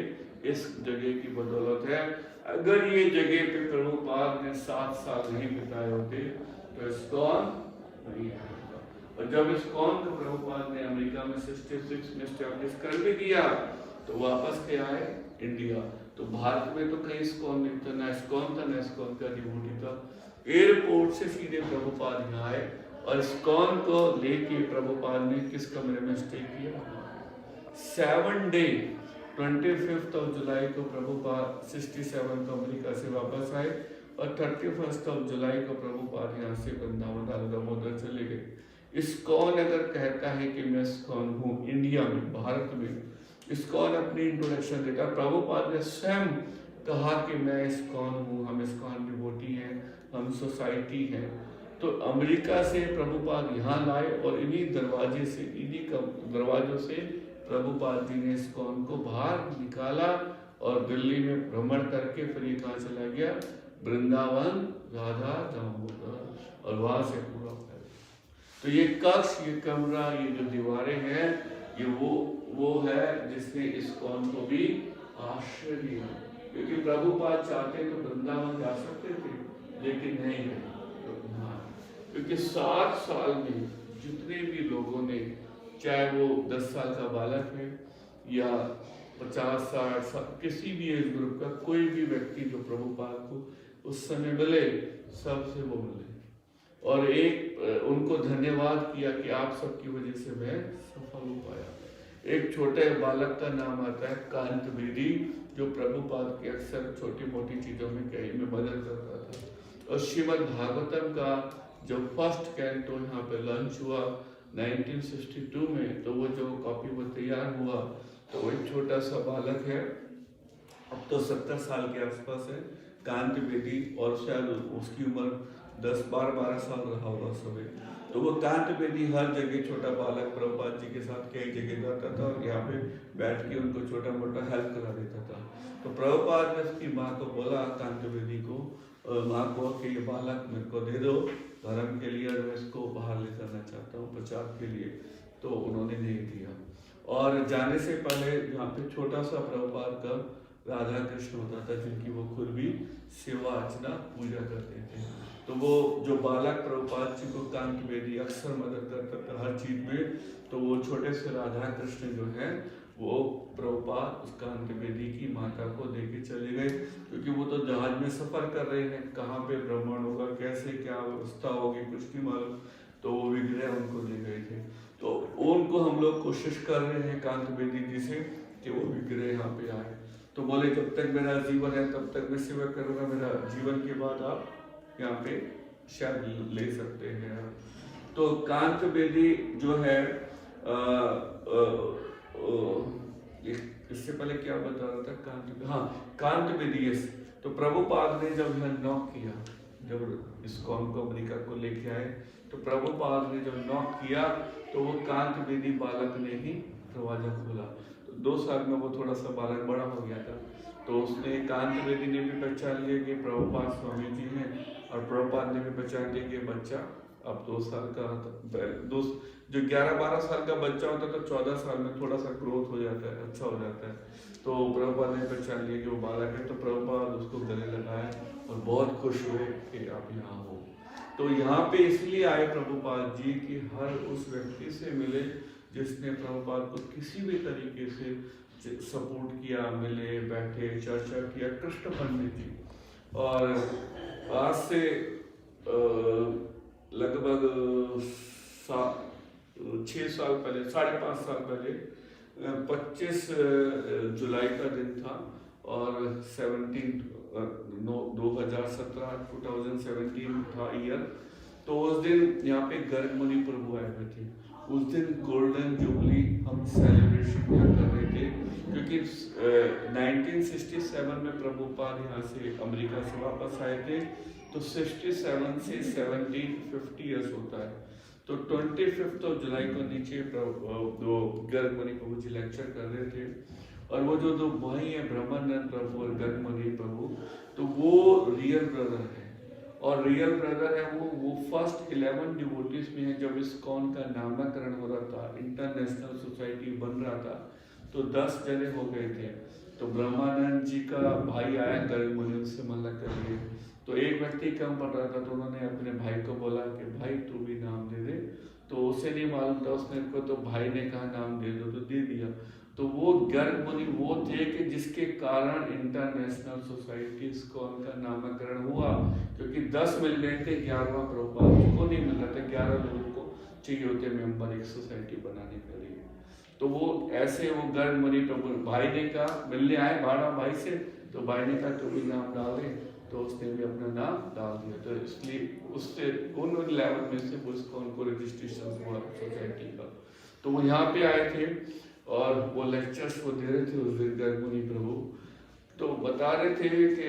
Speaker 1: इस जगह की बदौलत है। अगर ये जगह पे प्रभुपाद ने 7 साल नहीं बिताए होते तो इस्कॉन नहीं है। और जब इस्कॉन को प्रभुपाद ने अमेरिका में 66 में एस्टैब्लिश कर भी दिया तो वापस के आए इंडिया। तो भारत में तो कहीं इस्कॉन नहीं था, ना इस्कॉन था, ना इस्कॉन का डिवोटी था। एयरपोर्ट से सीधे प्रभुपाद यहाँ आए और इस्कॉन को लेके प्रभुपाद ने किस कमरे में स्टे किया? 7 डे 25 जुलाई को प्रभुपाद 67 को अमेरिका से वापस आए और 31 जुलाई को प्रभुपाद यहाँ से वृंदावन दामोदर चले गए। इस्कॉन अगर कहता है कि मैं इस्कॉन हूँ इंडिया में, भारत में, इस्कॉन अपनी इंट्रोडक्शन देता, प्रभुपाद ने स्वयं कहा कि मैं इस्कॉन हूँ, हम इस्कॉन डिवोटी हैं, हम सोसाइटी हैं। तो अमेरिका से प्रभुपाद यहाँ लाए और इन्हीं दरवाजे से, इन्हीं दरवाजों से प्रभुपाद जी ने इस्कॉन को बाहर निकाला और दिल्ली में भ्रमण करके फिर ये कहाँ चला गया? वृंदावन, राधा दामोदर, और वहां से पूरा फैला। तो ये कक्ष, ये कमरा, ये जो दीवारें हैं, ये वो है जिसने इस्कॉन को भी आश्रय दिया। क्योंकि प्रभुपाद चाहते तो वृंदावन जा सकते थे, लेकिन नहीं है। क्योंकि 7 साल में जितने भी लोगों ने, चाहे वो 10 साल का बालक है या 50, 60, किसी भी एज ग्रुप का कोई भी व्यक्ति जो प्रभुपाद को उस समय मिले, सबसे वो मिले। और उनको धन्यवाद किया कि आप सबकी वजह से मैं सफल हो पाया। एक छोटे बालक का नाम आता है कांत बेदी, जो प्रभुपाद की अक्सर छोटी मोटी चीज़ों में कहीं में मदद करता था। और श्रीमद् भागवतम का जो फर्स्ट कैंटो यहाँ पे लॉन्च हुआ 1962 में, तो वो जो कॉपी वो तैयार हुआ, तो वो एक छोटा सा बालक है, अब तो 70 साल के आसपास है, कांत बेदी, और शायद उसकी उम्र 10-12 साल रहा होगा समय। तो वो कांत बेदी हर जगह छोटा बालक प्रभुपाद जी के साथ कई जगह जाता था और यहाँ पे बैठ के उनको छोटा मोटा हेल्प करा देता था। तो प्रभुपाद ने उसकी माँ को बोला, कांत बेदी को, माँ को, कि ये बालक मेरे को दे दो धर्म के लिए, और मैं इसको बाहर ले जाना चाहता हूँ प्रचार के लिए। तो उन्होंने नहीं दिया। और जाने से पहले यहाँ पे छोटा सा प्रभुपाद का राधा कृष्ण होता था, जिनकी वो खुद भी सेवा अर्चना पूजा करते थे। तो वो जो बालक प्रभुपाद जी को कांत बेदी अक्सर मदद करता था हर चीज में, तो वो छोटे से राधा कृष्ण जो है वो प्रभुपाद उस कांत बेदी की माता को देके चले गए, क्योंकि वो तो जहाज में सफर कर रहे हैं, कहाँ पे भ्रमण होगा, कैसे क्या व्यवस्था होगी, कुछ नहीं मालूम। तो वो विग्रह उनको दे गए थे। तो उनको हम लोग कोशिश कर रहे हैं कांत बेदी जी से कि वो विग्रह यहाँ पे आए। तो बोले जब तक मेरा जीवन है तब तक मैं सेवा करूँगा, मेरा जीवन के बाद आप यहाँ पे शायद ले सकते हैं। तो कांत बेदी जो है इससे पहले क्या बता रहा था, कांत बेदी, यस। तो प्रभुपाद ने जब यह नॉक किया, जब इस्कॉन को अमेरिका को लेके आए, तो प्रभुपाद ने जब नॉक किया तो वो कांत बेदी बालक ने ही दरवाजा खोला। तो 2 साल में वो थोड़ा सा बालक बड़ा हो गया था। तो उसने, कांत बेदी ने भी पहचान लिया कि प्रभुपाद स्वामी जी हैं, और प्रभुपाद ने भी पहचान लिया कि बच्चा अब 2 साल का, जो 11-12 साल का बच्चा होता है तो 14 साल में थोड़ा सा ग्रोथ हो जाता है, अच्छा हो जाता है। तो प्रभुपाद ने पहचान लिया कि वो बालक है। तो प्रभुपाद उसको गले लगाए और बहुत खुश हुए कि आप यहाँ हो। तो यहाँ पे इसलिए आए प्रभुपाद जी कि हर उस व्यक्ति से मिले जिसने प्रभुपाद को किसी भी तरीके से सपोर्ट किया, मिले, बैठे, चर्चा किया। कृष्ण पंडित जी, और आज से लगभग 6 साल पहले, 5.5 साल पहले, 25 जुलाई का दिन था, और 2017 था ईयर। तो उस दिन यहाँ पे गर्ग मुनि प्रभु आए हुए थे। उस दिन गोल्डन जुबली हम सेलिब्रेशन यहाँ कर रहे थे, क्योंकि 1967 में प्रभुपाद यहाँ से अमेरिका से वापस आए थे। तो 67 से 1750 ईयर्स होता है। तो 25 जुलाई को नीचे दो गर्ग मुनि प्रभु जी लेक्चर कर रहे थे, और वो जो 2 भाई हैं ब्रह्मानंद प्रभु और गर्ग मुनि प्रभु, तो वो रियल ब्रदर है। और रियल ब्रदर है वो फर्स्ट 11 डिवोटीज में है। जब इस्कॉन का नामकरण हो रहा था, इंटरनेशनल सोसाइटी बन रहा था, तो 10 जने हो गए थे। तो ब्रह्मानंद जी का भाई आया गर्ग मुनि, उनसे मना कर लिए। तो एक व्यक्ति कम पड़ रहा था, तो उन्होंने अपने भाई को बोला कि भाई तू भी नाम दे दे। तो उसे नहीं मालूम था उसने को, तो भाई ने कहा नाम दे दो, तो दे दिया। तो वो गर्ग मुनि वो थे कि जिसके कारण इंटरनेशनल सोसाइटी इस्कॉन का नामकरण हुआ, क्योंकि 10 मिल गए थे, 11वां प्रभुपाद को नहीं मिल रहा था। 11 लोगों को चाहिए होते मेंबर एक सोसाइटी बनाने के लिए। तो वो ऐसे वो गर्ग मुनि प्रभु भाई ने कहा, मिलने आए भाड़ा भाई से, तो भाई ने कहा तू भी नाम डाल दे। तो उसने भी अपना नाम डाल दिया। तो इसलिए उससे उन 11 में से उनको रजिस्ट्रेशन हुआ सोसाइटी का। तो वो यहाँ पे आए थे और वो लेक्चर्स वो दे रहे थे उस दिन गर्ग मुनि प्रभु। तो बता रहे थे कि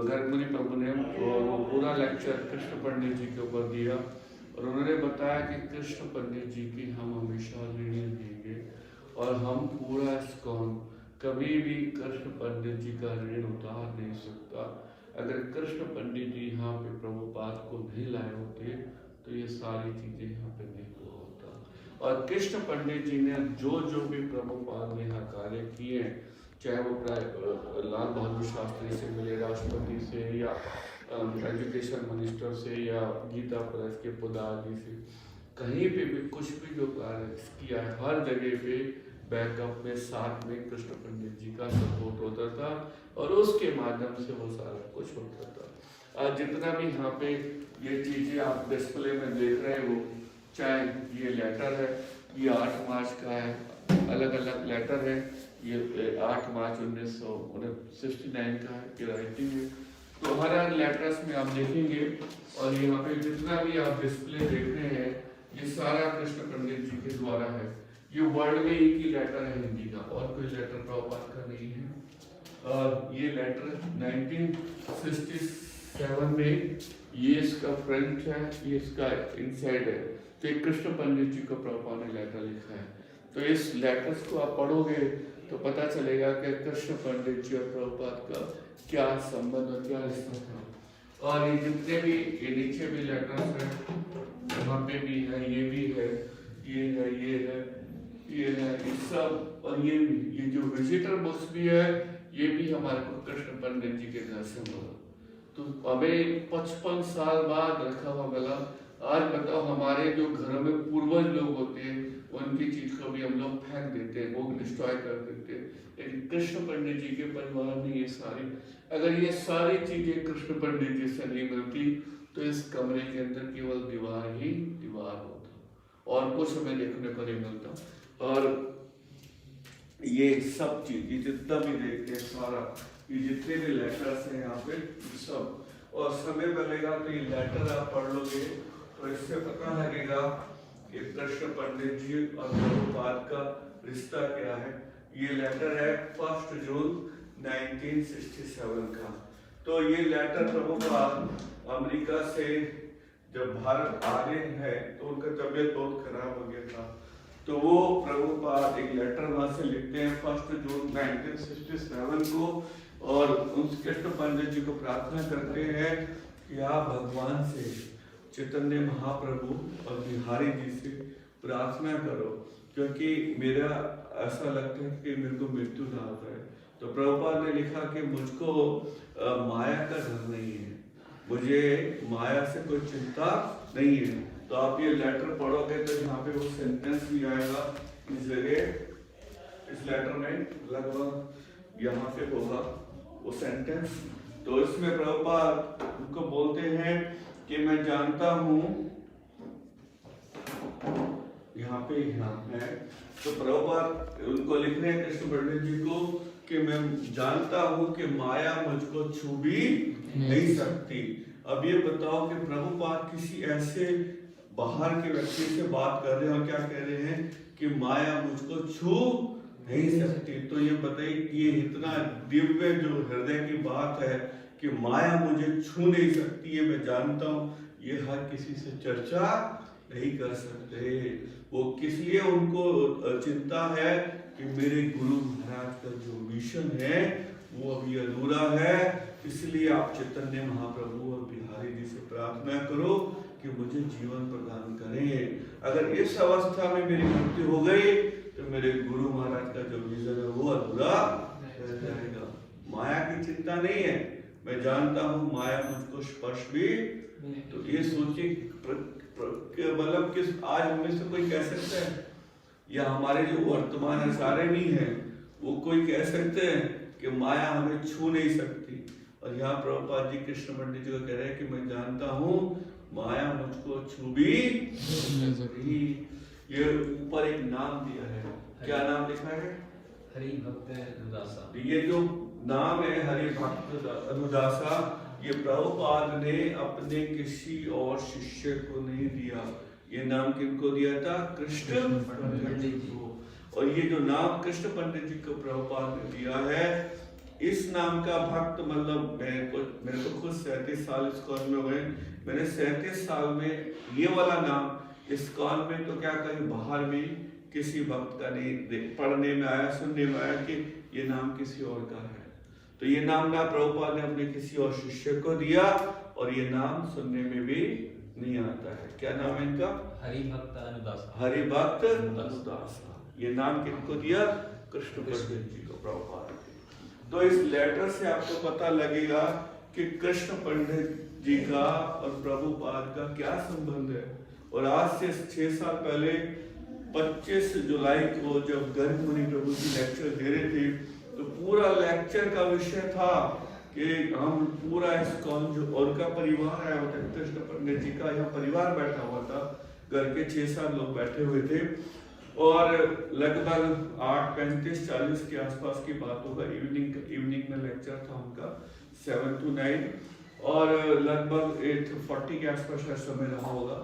Speaker 1: गर्ग मुनि प्रभु ने वो पूरा लेक्चर कृष्ण पंडित जी के ऊपर दिया, और उन्होंने बताया कि कृष्ण पंडित जी की हम हमेशा ऋणी देंगे, और हम पूरा इस्कॉन कभी भी कृष्ण पंडित जी का ऋण उतार नहीं सकता। अगर कृष्ण पंडित जी यहाँ पे प्रभुपाद को नहीं लाए होते तो ये सारी चीजें यहाँ पे नहीं हुआ होता। और कृष्ण पंडित जी ने जो भी प्रभुपाद ने यहाँ कार्य किए, चाहे वो लाल बहादुर शास्त्री से मिले, राष्ट्रपति से, या एजुकेशन मिनिस्टर से, या गीता प्रेस के पुदार जी से, कहीं पे भी कुछ भी जो कार्य किया है, हर जगह पे बैकअप में साथ में कृष्ण पंडित जी का सपोर्ट होता था, और उसके माध्यम से वो सारा कुछ होता था। जितना भी यहाँ पे ये चीजें आप डिस्प्ले में देख रहे हो, चाहे ये लेटर है, ये 8 मार्च का है, अलग अलग लेटर है, ये 8 मार्च 1969 का है, ये राइटिंग है। तो हर लेटर्स में आप देखेंगे, और यहाँ पे जितना भी आप डिस्प्ले देख रहे हैं ये सारा कृष्ण पंडित जी के द्वारा है। ये वर्ल्ड में एक ही लेटर है हिंदी का, और कोई लेटर प्रभुपाद का नहीं है। और ये लेटर 1967 में, ये इसका फ्रंट है, ये इसका इनसाइड है। तो एक कृष्ण पंडित जी को प्रभुपाद ने लेटर लिखा है। तो इस लेटर्स को आप पढ़ोगे तो पता चलेगा कि कृष्ण पंडित जी और प्रभुपाद का क्या संबंध और क्या रिश्ता था। और ये जितने भी ये नीचे भी लेटर्स हैं, यहाँ पे भी है, ये भी है, ये है, ये है, ये है, ये सब, और ये भी, ये जो विजिटर बुक्स भी है, ये भी हमारे को कृष्ण पंडित जी के घर से मिला। तो हमें 55 साल बाद रखा हुआ मिला। आज बताओ, हमारे जो घरों में पूर्वज लोग होते हैं उनकी चीज को भी हम लोग फेंक देते हैं, वो डिस्ट्रॉय कर देते हैं। लेकिन कृष्ण पंडित जी के परिवार में ये सारी, अगर ये सारी चीजें कृष्ण पंडित जी से नहीं मिलती तो इस कमरे के अंदर केवल दीवार ही दीवार होता और कुछ हमें देखने को नहीं मिलता। और ये सब चीज, ये जितना भी देखते हैं सारा, ये जितने भी लेटर्स हैं यहाँ पे सब, और समय मिलेगा तो ये लेटर आप पढ़ लोगे तो इससे पता लगेगा कि कृष्ण पंडित जी और प्रभुपाद का रिश्ता क्या है। ये लेटर है 1 जून 1967 का। तो ये लेटर प्रभुपाद अमेरिका से जब भारत आ गए हैं तो उनका तबीयत बहुत खराब हो गया था। तो वो प्रभुपाद एक लेटर वहां से लिखते हैं 1 जून 1967 को, और उस कृष्ण पंडित जी को प्रार्थना करते हैं कि आप भगवान से, चैतन्य महाप्रभु और बिहारी जी से प्रार्थना करो, क्योंकि मेरा ऐसा लगता है कि मेरे को मृत्यु ना हो जाए। तो प्रभुपाद ने लिखा कि मुझको माया का डर नहीं है, मुझे माया से कोई चिंता नहीं है। तो आप ये लेटर पढ़ोगे तो यहाँ पे वो सेंटेंस भी आएगा इस जगह, इस लेटर में लगभग यहाँ पे होगा वो सेंटेंस। तो इसमें प्रभुपाद उनको बोलते हैं कि मैं जानता हूँ, यहाँ पे है, तो प्रभुपाद उनको लिख रहे हैं कृष्ण पंडित जी को कि मैं जानता हूँ कि माया मुझको छू भी नहीं सकती। अब ये बताओ कि प्रभुपाद किसी ऐसे बाहर के व्यक्ति से बात कर रहे हैं और क्या कह रहे हैं कि माया मुझको छू नहीं सकती। तो ये बताइए कि ये इतना दिव्य जो हृदय की बात है कि माया मुझे छू नहीं सकती है, मैं जानता हूँ, ये हर किसी से चर्चा नहीं कर सकते। वो किस लिए उनको चिंता है कि मेरे गुरु महाराज का जो मिशन है वो अभी अधूरा है, इसलिए आप चैतन्य महाप्रभु और बिहारी जी से प्रार्थना करो कि मुझे जीवन प्रदान करें। अगर इस अवस्था में मेरी मृत्यु हो गई तो मेरे गुरु महाराज का जो विजन है वो अधूरा रह जाएगा। माया की चिंता नहीं है, मैं जानता हूँ माया मुझको स्पर्श भी। तो ये सोचिए मतलब किस आज हमें से कोई कह सकता है, या हमारे जो वर्तमान आचार्य भी हैं वो कोई कह सकते हैं कि माया हमें छू नहीं सकती। और यहाँ प्रभुपाद जी कृष्ण पंडित जी को कह रहे हैं कि मैं जानता हूँ माया मुझको छू भी नहीं सकती। ये ऊपर एक नाम दिया है, क्या नाम लिखा है?
Speaker 5: हरि भक्त अनुदासा।
Speaker 1: ये जो नाम है हरि भक्त अनुदासा, ये प्रभुपाद ने अपने किसी और शिष्य को नहीं दिया। ये नाम किनको दिया था? कृष्ण पंडित जी को। और ये जो नाम कृष्ण पंडित जी को प्रभुपाद ने दिया है, इस नाम का भक्त मतलब मेरे को खुद 37 साल इस्कॉन में हुए, मैंने 37 साल में ये वाला नाम इस्कॉन में तो क्या कहीं बाहर भी किसी भक्त का नहीं पढ़ने में आया, सुनने में आया कि ये नाम किसी और का है। तो ये नाम ना प्रभुपाद ने अपने किसी और शिष्य को दिया, और ये नाम सुनने में भी नहीं आता है। क्या नाम है इनका?
Speaker 5: हरि भक्त अनुदासा।
Speaker 1: हरि भक्त अनुदासा। ये नाम किनको दिया? कृष्ण पंडित जी को प्रभुपाद ने। तो इस लेटर से आपको पता लगेगा कि कृष्ण पंडित जी का और प्रभुपाद का क्या संबंध है। और आज से 6 साल पहले 25 जुलाई को जब गर्ग मुनि प्रभु जी लेक्चर दे रहे थे तो पूरा लेक्चर का विषय था कि हम पूरा इस्कॉन जो उनका परिवार आया हुआ था, कृष्ण पंडित जी का यहाँ परिवार बैठा हुआ था, घर के 6-7 लोग बैठे हुए थे और लगभग 8:35-40 के आसपास की बात होगा। इवनिंग में लेक्चर था उनका 7 to 9 और लगभग 8:40 के आसपास समय रहा होगा।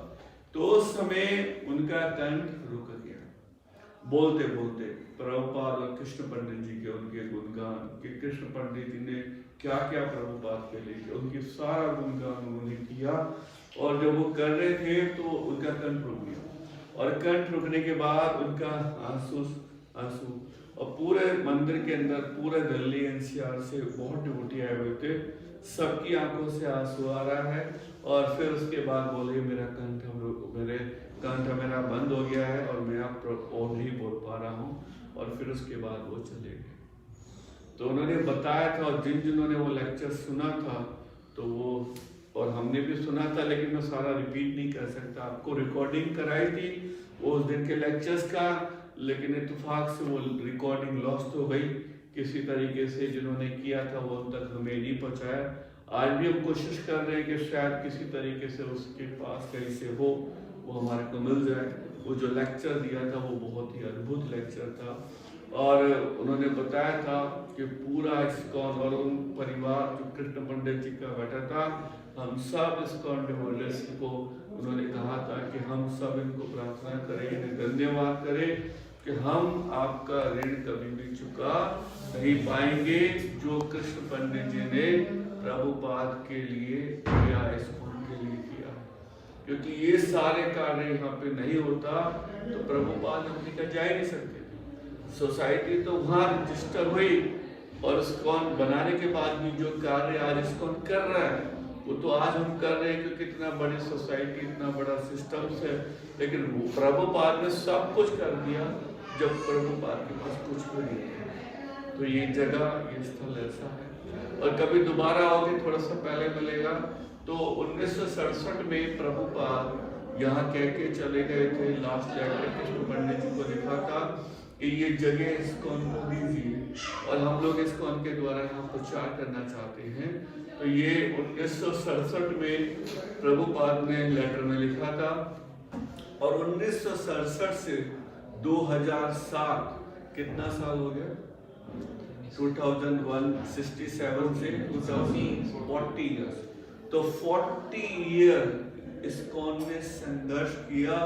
Speaker 1: तो उस समय उनका कंठ रुक गया, बोलते बोलते प्रभुपाद और कृष्ण पंडित जी के उनके गुणगान कि कृष्ण पंडित जी ने क्या क्या प्रभुपाद के लिए किया, उनकी सारा गुणगान उन्होंने किया। और जब वो कर रहे थे तो उनका कंठ रुक गया और कंठ रुकने के बाद उनका आंसू और पूरे मंदिर के अंदर पूरे दिल्ली एनसीआर से बहुत डिवोटी आए हुए थे, सबकी आंखों से आंसू आ रहा है। और फिर उसके बाद बोले मेरा कंठ मेरा बंद हो गया है और मैं अब और नहीं बोल पा रहा हूँ। और फिर उसके बाद वो चले गए। तो उन्होंने बताया था और जिन्होंने वो लेक्चर सुना था तो वो और हमने भी सुना था, लेकिन मैं सारा रिपीट नहीं कर सकता। आपको रिकॉर्डिंग कराई थी उस दिन के लेक्चर्स का, लेकिन इत्तेफाक से वो रिकॉर्डिंग लॉस्ट हो गई किसी तरीके से। जिन्होंने किया था वो अब तक हमें नहीं पहुंचाया। आज भी हम कोशिश कर रहे हैं कि शायद किसी तरीके से उसके पास कहीं से हो वो हमारे को मिल जाए। वो जो लेक्चर दिया था वो बहुत ही अद्भुत लेक्चर था और उन्होंने बताया था कि पूरा इस्कॉन और उन परिवार जो कृष्ण पंडित जी का बैठा था, हम सब इस्कॉन डिवोटीज को उन्होंने कहा था कि हम सब इनको प्रार्थना करें, इन्हें धन्यवाद करें कि हम आपका ऋण कभी भी चुका नहीं पाएंगे जो कृष्ण पंडित जी ने प्रभुपाद के लिए किया, इस्कॉन के लिए किया। क्योंकि ये सारे कार्य यहाँ पे नहीं होता तो प्रभुपाद अमेरिका जा ही नहीं सकते। सोसाइटी तो वहाँ रजिस्टर हुई और इस्कॉन बनाने के बाद भी जो कार्य आज इस्कॉन कर रहा है वो तो आज हम कर रहे हैं क्योंकि इतना बड़ी सोसाइटी, इतना बड़ा सिस्टम है। लेकिन प्रभुपाद ने सब कुछ कर दिया जब प्रभुपाद के पास कुछ भी नहीं है। तो ये जगह, ये स्थल ऐसा है। और कभी दोबारा आओगे, थोड़ा सा पहले मिलेगा, तो 1967 में प्रभुपाद यहाँ कह के चले गए थे, लास्ट लेटर कृष्ण पंडित जी को लिखा था कि ये जगह इस्कॉन को दीजिए और हम लोग इस्कॉन के द्वारा यहाँ प्रचार करना चाहते हैं। तो ये 1967 में प्रभुपाद ने लेटर में लिखा था और 1967 से 2007 कितना साल हो गया? 2001 67 से 2040 ईयर्स। तो 40 ईयर इस्कॉन ने संघर्ष किया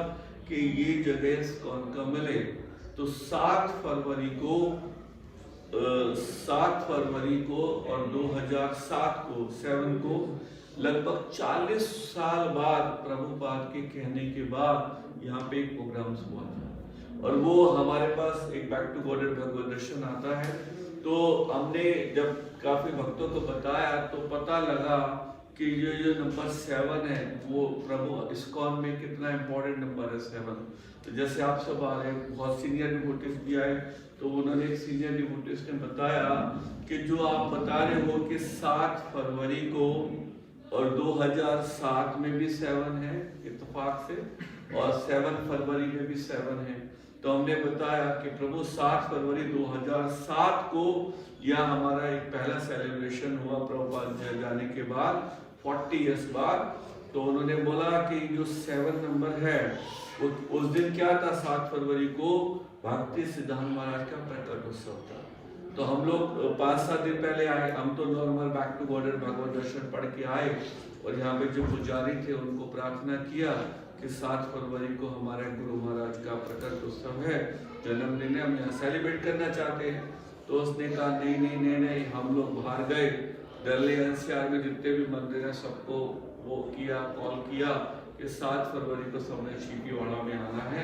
Speaker 1: कि ये जगह इस्कॉन का मिले। तो 7 फरवरी को और 2007 को लगभग 40 साल बाद प्रभुपाद के कहने के बाद यहाँ पे एक प्रोग्राम हुआ था और वो हमारे पास एक बैक टू गॉड भगवत दर्शन आता है। तो हमने जब काफी भक्तों को बताया तो पता लगा कि ये जो नंबर 7 है वो प्रभु इस्कॉन में कितना इम्पोर्टेंट नंबर है 7। तो जैसे आप सब आ रहे हैं, बहुत सीनियर डिवोटीज भी आए, तो उन्होंने एक सीनियर डिवोटीज ने बताया कि जो आप बता रहे हो कि 7 फरवरी को और 2007 में भी 7 है इत्तेफाक से और 7 फरवरी में भी 7 है। तो हमने बताया कि प्रभु 7 फरवरी 2007 को यह हमारा एक पहला सेलिब्रेशन हुआ प्रभुपाद जाने के बाद 40 इयर्स बाद। तो उन्होंने बोला कि जो 7 नंबर है उस दिन क्या था, 7 फरवरी को भक्ति सिद्धांत महाराज का प्रकट उत्सव था। तो हम लोग 5-7 दिन पहले आए, हम तो नॉर्मल बैक टू गॉड भगवत दर्शन पढ़ के आए और यहाँ पे जो पुजारी थे उनको प्रार्थना किया कि 7 फरवरी को हमारे गुरु महाराज का प्रकट उत्सव है, जन्मदिन है, हम यहाँ सेलिब्रेट करना चाहते हैं। तो उसने कहा नहीं, हम लोग बाहर गए, दिल्ली एनसीआर में जितने भी मंदिर हैं सबको वो किया, कॉल किया कि 7 फरवरी को सबने चीकीवाड़ा में आना है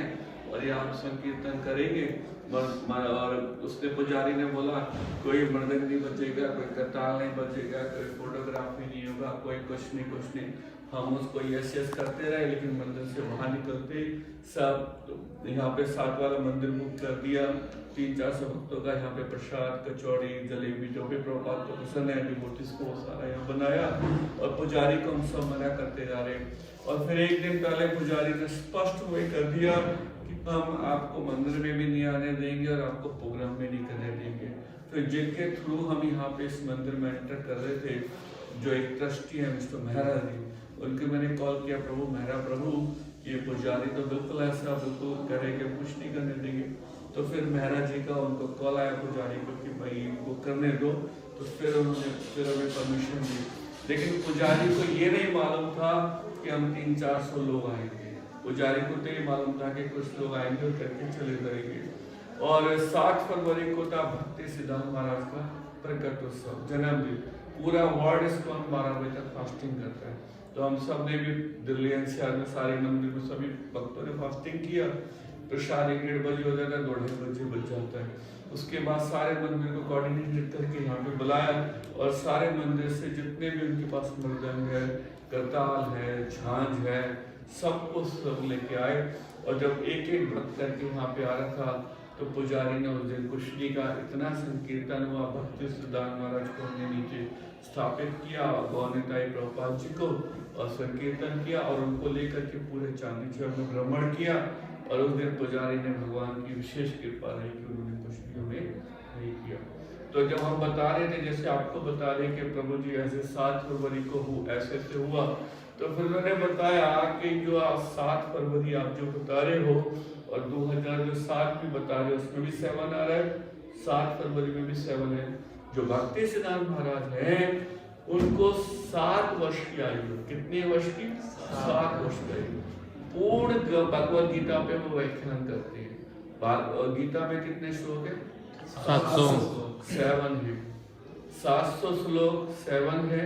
Speaker 1: और यहाँ हम संकीर्तन करेंगे। और उसने पुजारी ने बोला कोई मृदंग नहीं बजेगा, कोई करताल नहीं बजेगा, कोई फोटोग्राफी नहीं होगा, कोई कुछ नहीं। हम उसको यस करते रहे, लेकिन मंदिर से बाहर निकलते सब यहाँ पे 7 वाला मंदिर बुक कर दिया। 300-400 भक्तों का यहाँ पे प्रसाद, कचौड़ी, जलेबी जो भी प्रभुपाद को पसंद है डिवोटीज को सारा यहाँ बनाया और पुजारी को हम सब मना करते जा रहे। और फिर एक दिन पहले पुजारी ने स्पष्ट हुए कर दिया कि हम आपको मंदिर में भी नहीं आने देंगे और आपको प्रोग्राम में नहीं करने देंगे। फिर फिर जिनके थ्रू हम यहाँ पे इस मंदिर में एंटर कर रहे थे, जो एक ट्रस्टी है मिस्टर मेहरा जी, उनके मैंने कॉल किया, प्रभु मेहरा प्रभु ये पुजारी तो बिल्कुल ऐसा बिल्कुल करेंगे, कुछ नहीं करने देंगे। तो फिर मेहरा जी का उनको कॉल आया पुजारी को कि भाई इनको करने दो, तो फिर हमें परमिशन दी। लेकिन पुजारी को ये नहीं मालूम था कि हम 300-400 लोग आएंगे। पुजारी को तो ये मालूम था कि कुछ लोग आएंगे और करके चले जाएंगे। और 7 फरवरी को था भक्ति सिद्धांत महाराज का प्रकट उत्सव, जन्मदिन। पूरा वार्ड इसको हम 12 बजे तक फास्टिंग करता है। तो हम सब ने भी दिल्ली एनसीआर में सारे मंदिर में सभी भक्तों ने फास्टिंग किया। प्रसाद 1-1:30 बजे हो जाता है, 2-2:30 बजे बच जाता है। उसके बाद सारे मंदिर को कोऑर्डिनेट करके यहाँ पे बुलाया और सारे मंदिर से जितने भी उनके पास मृदंग है, करताल है, झांझ है, सबको सब लेके आए। और जब एक एक भक्त करके यहाँ पे आ रखा तो पुजारी ने उस दिन कुशली का इतना संकीर्तन हुआ, भक्ति सिद्धांत महाराज को हमने नीचे स्थापित किया और गौनिताई प्रभुपाद जी को और संकीर्तन किया और उनको लेकर के पूरे चांदी चौक में भ्रमण किया। और उस दिन पुजारी ने भगवान की विशेष कृपा रही कि उन्होंने कुछ भी हमें नहीं किया। तो जब हम बता रहे थे, जैसे आपको बता रहे कि प्रभु जी ऐसे 7 फरवरी को ऐसे हुआ, तो फिर मैंने बताया कि जो 7 फरवरी आप जो बता रहे हो और 2007 भी बता रहे हो, उसमें भी 7 आ रहा है, 7 फरवरी में भी 7 है। जो भक्ति सिद्धांत महाराज हैं उनको 7 वर्ष की आयु, कितने वर्ष की? 7 वर्ष की आयु। पूर्ण भगवद गीता पे वो व्याख्यान करते हैं। गीता में कितने श्लोक है? 7 है। 700 श्लोक 7 है।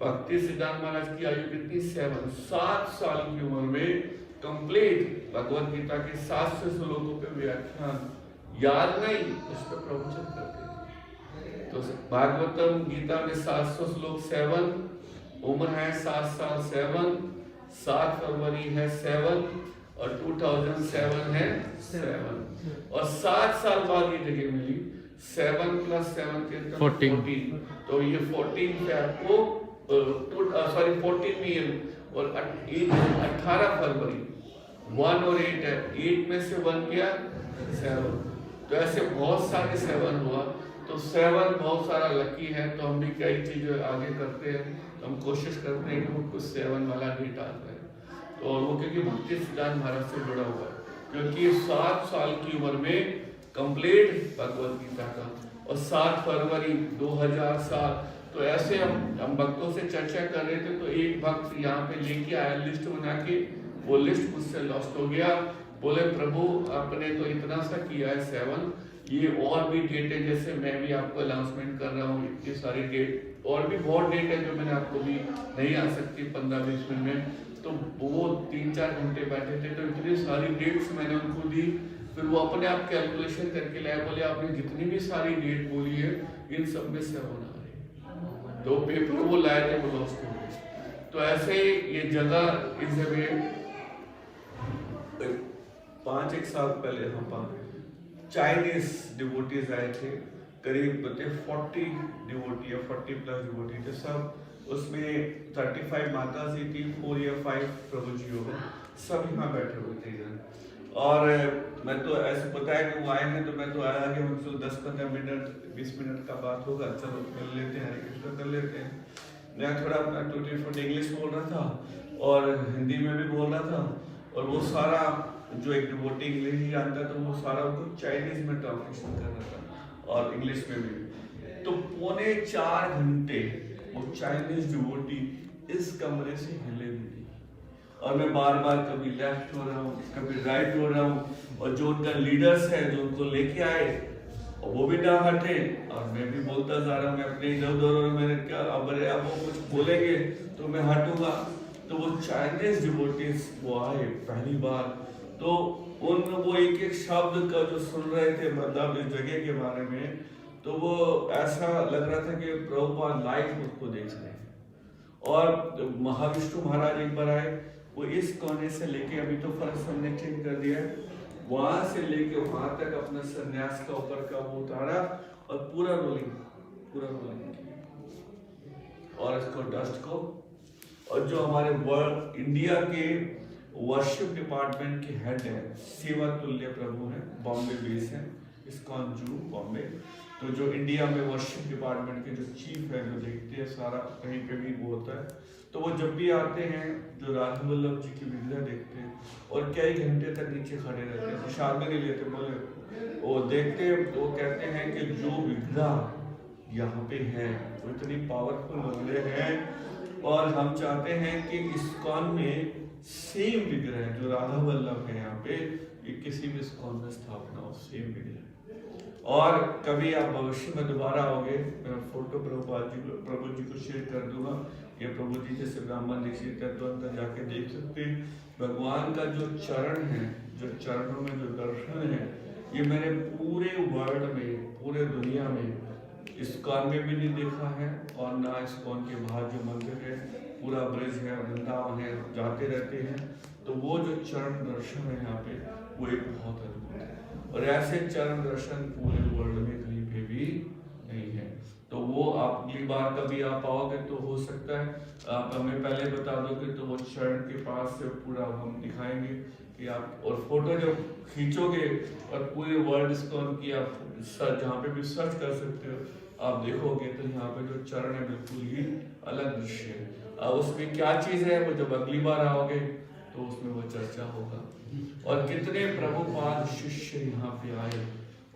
Speaker 1: भक्ति सिद्धांत महाराज की आयु कितनी? 7 साल की उम्र में कंप्लीट भगवद गीता के 700 श्लोकों पे व्याख्यान, याद नहीं उस पर प्रवचन करते हैं। तो भागवतम गीता में 700 श्लोक 7, उम्र है 7 साल 7 फरवरी है 7 और 2007 है 7 और 7 साल बाद ये जगह मिली। 7 + 7 14, तो ये 14 पे आपको 14 में और 18 फरवरी 1 और 8 है, 8 में से 1 गया 7, तो ऐसे बहुत सारे 7 हुआ। तो 7 बहुत सारा लकी है। तो हम भी कई चीजें आगे करते हैं, तो हम कोशिश करते हैं कि वो कुछ 7 वाला डेट आ जाए। तो वो क्योंकि भक्ति सिद्धांत महाराज से जुड़ा हुआ है, क्योंकि 7 साल की उम्र में कंप्लीट भगवद गीता का और 7 फरवरी 2007। तो ऐसे हम भक्तों से चर्चा कर रहे थे, तो एक भक्त यहाँ पे लेके आया लिस्ट बना के, वो लिस्ट मुझसे लॉस्ट हो गया। बोले प्रभु आपने तो इतना सा किया है 7, ये और भी डेट है, जैसे मैं भी आपको अनाउंसमेंट कर रहा हूँ इतनी सारी डेट, और भी बहुत डेट है जो मैंने आपको भी नहीं आ सकती 15-20 मिनट में। तो वो 3-4 घंटे बैठे थे, तो इतनी सारी डेट्स मैंने उनको दी। फिर वो अपने आप कैलकुलेशन करके लाए, बोले आपने जितनी भी सारी डेट बोली है इन सब में 7 आ रही। तो पेपर वो लाए थे, वो लॉस्ट हो गए। तो ऐसे ये जगह इस जगह 5-1 साल पहले हम चाइनीज डिवोटीज आए थे, करीब 40 डिवोटी या 40+ डिवोटी थे सब। उसमें 35 माता जी थी, 4 या 5 प्रभु जी हो गए, सब यहाँ बैठे हुए थे इधर। और मैं तो ऐसे पता है कि वो आए हैं, तो मैं तो आया कि मुझसे 10-15 मिनट 20 मिनट का बात होगा, चलो मिल लेते हैं, हरे कृष्ण कर लेते हैं। मैं थोड़ा अपना टूटी-फूटी इंग्लिश बोल रहा था और हिंदी में भी बोल रहा था, और वो सारा जो एक डिवोटी इंग्लिश ही जानता था वो सारा उनको चाइनीज में ट्रांसलेशन कर रहा था और इंग्लिश में भी। तो 3.25 घंटे वो चाइनीज डिवोटी इस कमरे से हिले भी नहीं, और मैं बार बार कभी लेफ्ट हो रहा हूँ, कभी राइट हो रहा हूँ, और जो उनका लीडर्स है जो उनको लेके आए और वो भी ना हटे, और मैं भी बोलता जा रहा हूँ, मैं अपने इधर-उधर, मैंने क्या अब वो कुछ बोलेंगे तो मैं हटूंगा। तो वो चाइनीज डिवोटीज वो आए पहली बार, तो वो एक शब्द का जो सुन रहे थे, मतलब इस जगह के बारे में, तो वो ऐसा लग रहा था कि प्रभुपाद लाइव उसको देख रहे हैं। और महाविष्णु महाराज एक बार आए, वो इस कोने से लेके, अभी तो फर्स्ट हमने चेंज कर दिया है, वहां से लेके वहां तक अपना सन्यास का ऊपर का वो उतारा और पूरा रोलिंग और इसको डस्ट को। और जो हमारे वर्ल्ड इंडिया के वर्शिप डिपार्टमेंट के हेड है, सेवा तुल्य प्रभु हैं, बॉम्बे बेस है, इस्कॉन जू बॉम्बे, तो जो इंडिया में वर्शिप डिपार्टमेंट के जो चीफ है, जो देखते हैं सारा कहीं पे भी वो होता है, तो वो जब भी आते हैं जो राधा वल्लभ जी की विग्रह देखते हैं और कई घंटे तक नीचे खड़े रहते हैं, प्रसाद में नहीं लेते, बोले वो देखते हैं तो कहते हैं कि जो विग्रह यहाँ पे है वो इतनी पावरफुल विग्रह है और हम चाहते हैं कि इस्कॉन में सेम विग्रह जो राधा वल्लभ है यहाँ पे, ये किसी भी इस्कॉन में स्थापना हो, सेम विग्रह। और कभी आप भविष्य में दोबारा आओगे, मैं फोटो प्रभु जी को शेयर कर दूंगा, ये प्रभु जी जैसे ब्राह्मण दीक्षित है तो अंदर जाके देख सकते हैं। भगवान का जो चरण है, जो चरणों में जो दर्शन है, ये मैंने पूरे वर्ल्ड में, पूरे दुनिया में इस्कॉन में भी नहीं देखा है और ना इस्कॉन के बाहर जो मंदिर है, पूरा ब्रिज है, वृंदावन है, जाते रहते हैं, तो वो जो चरण दर्शन है यहाँ पे वो एक बहुत अद्भुत है और ऐसे चरण दर्शन पूरे वर्ल्ड में कहीं पे भी नहीं है। तो वो आप अगली बार कभी आप आओगे तो हो सकता है आप हमें पहले बता दोगे तो वो चरण के पास से पूरा हम दिखाएंगे कि आप, और फोटो जब खींचोगे और पूरे वर्ल्ड इस्कॉन की आप जहाँ पे भी सर्च कर सकते हो, आप देखोगे तो यहाँ पे जो चरण है बिल्कुल ही अलग दृश्य है। अब उसमें क्या चीज है वो जब अगली बार आओगे तो उसमें वो चर्चा होगा। और कितने प्रभुपाद शिष्य यहाँ पे आए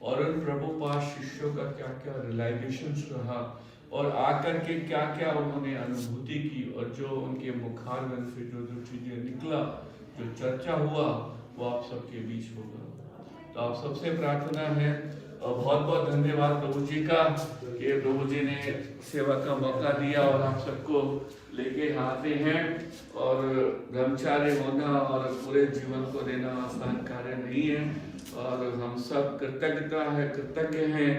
Speaker 1: और उन प्रभुपाद शिष्यों का क्या क्या रियलाइजेशन रहा और आकर के क्या क्या उन्होंने अनुभूति की और जो उनके मुखारविंद से जो जो चीजें निकला, जो चर्चा हुआ, वो आप सबके बीच होगा। तो आप सबसे प्रार्थना है और बहुत बहुत धन्यवाद प्रभु जी का कि प्रभु जी ने सेवा का मौका दिया और आप सबको लेके आते हैं। और ब्रह्मचार्य होना और पूरे जीवन को देना आसान कार्य नहीं है और हम सब कृतज्ञ हैं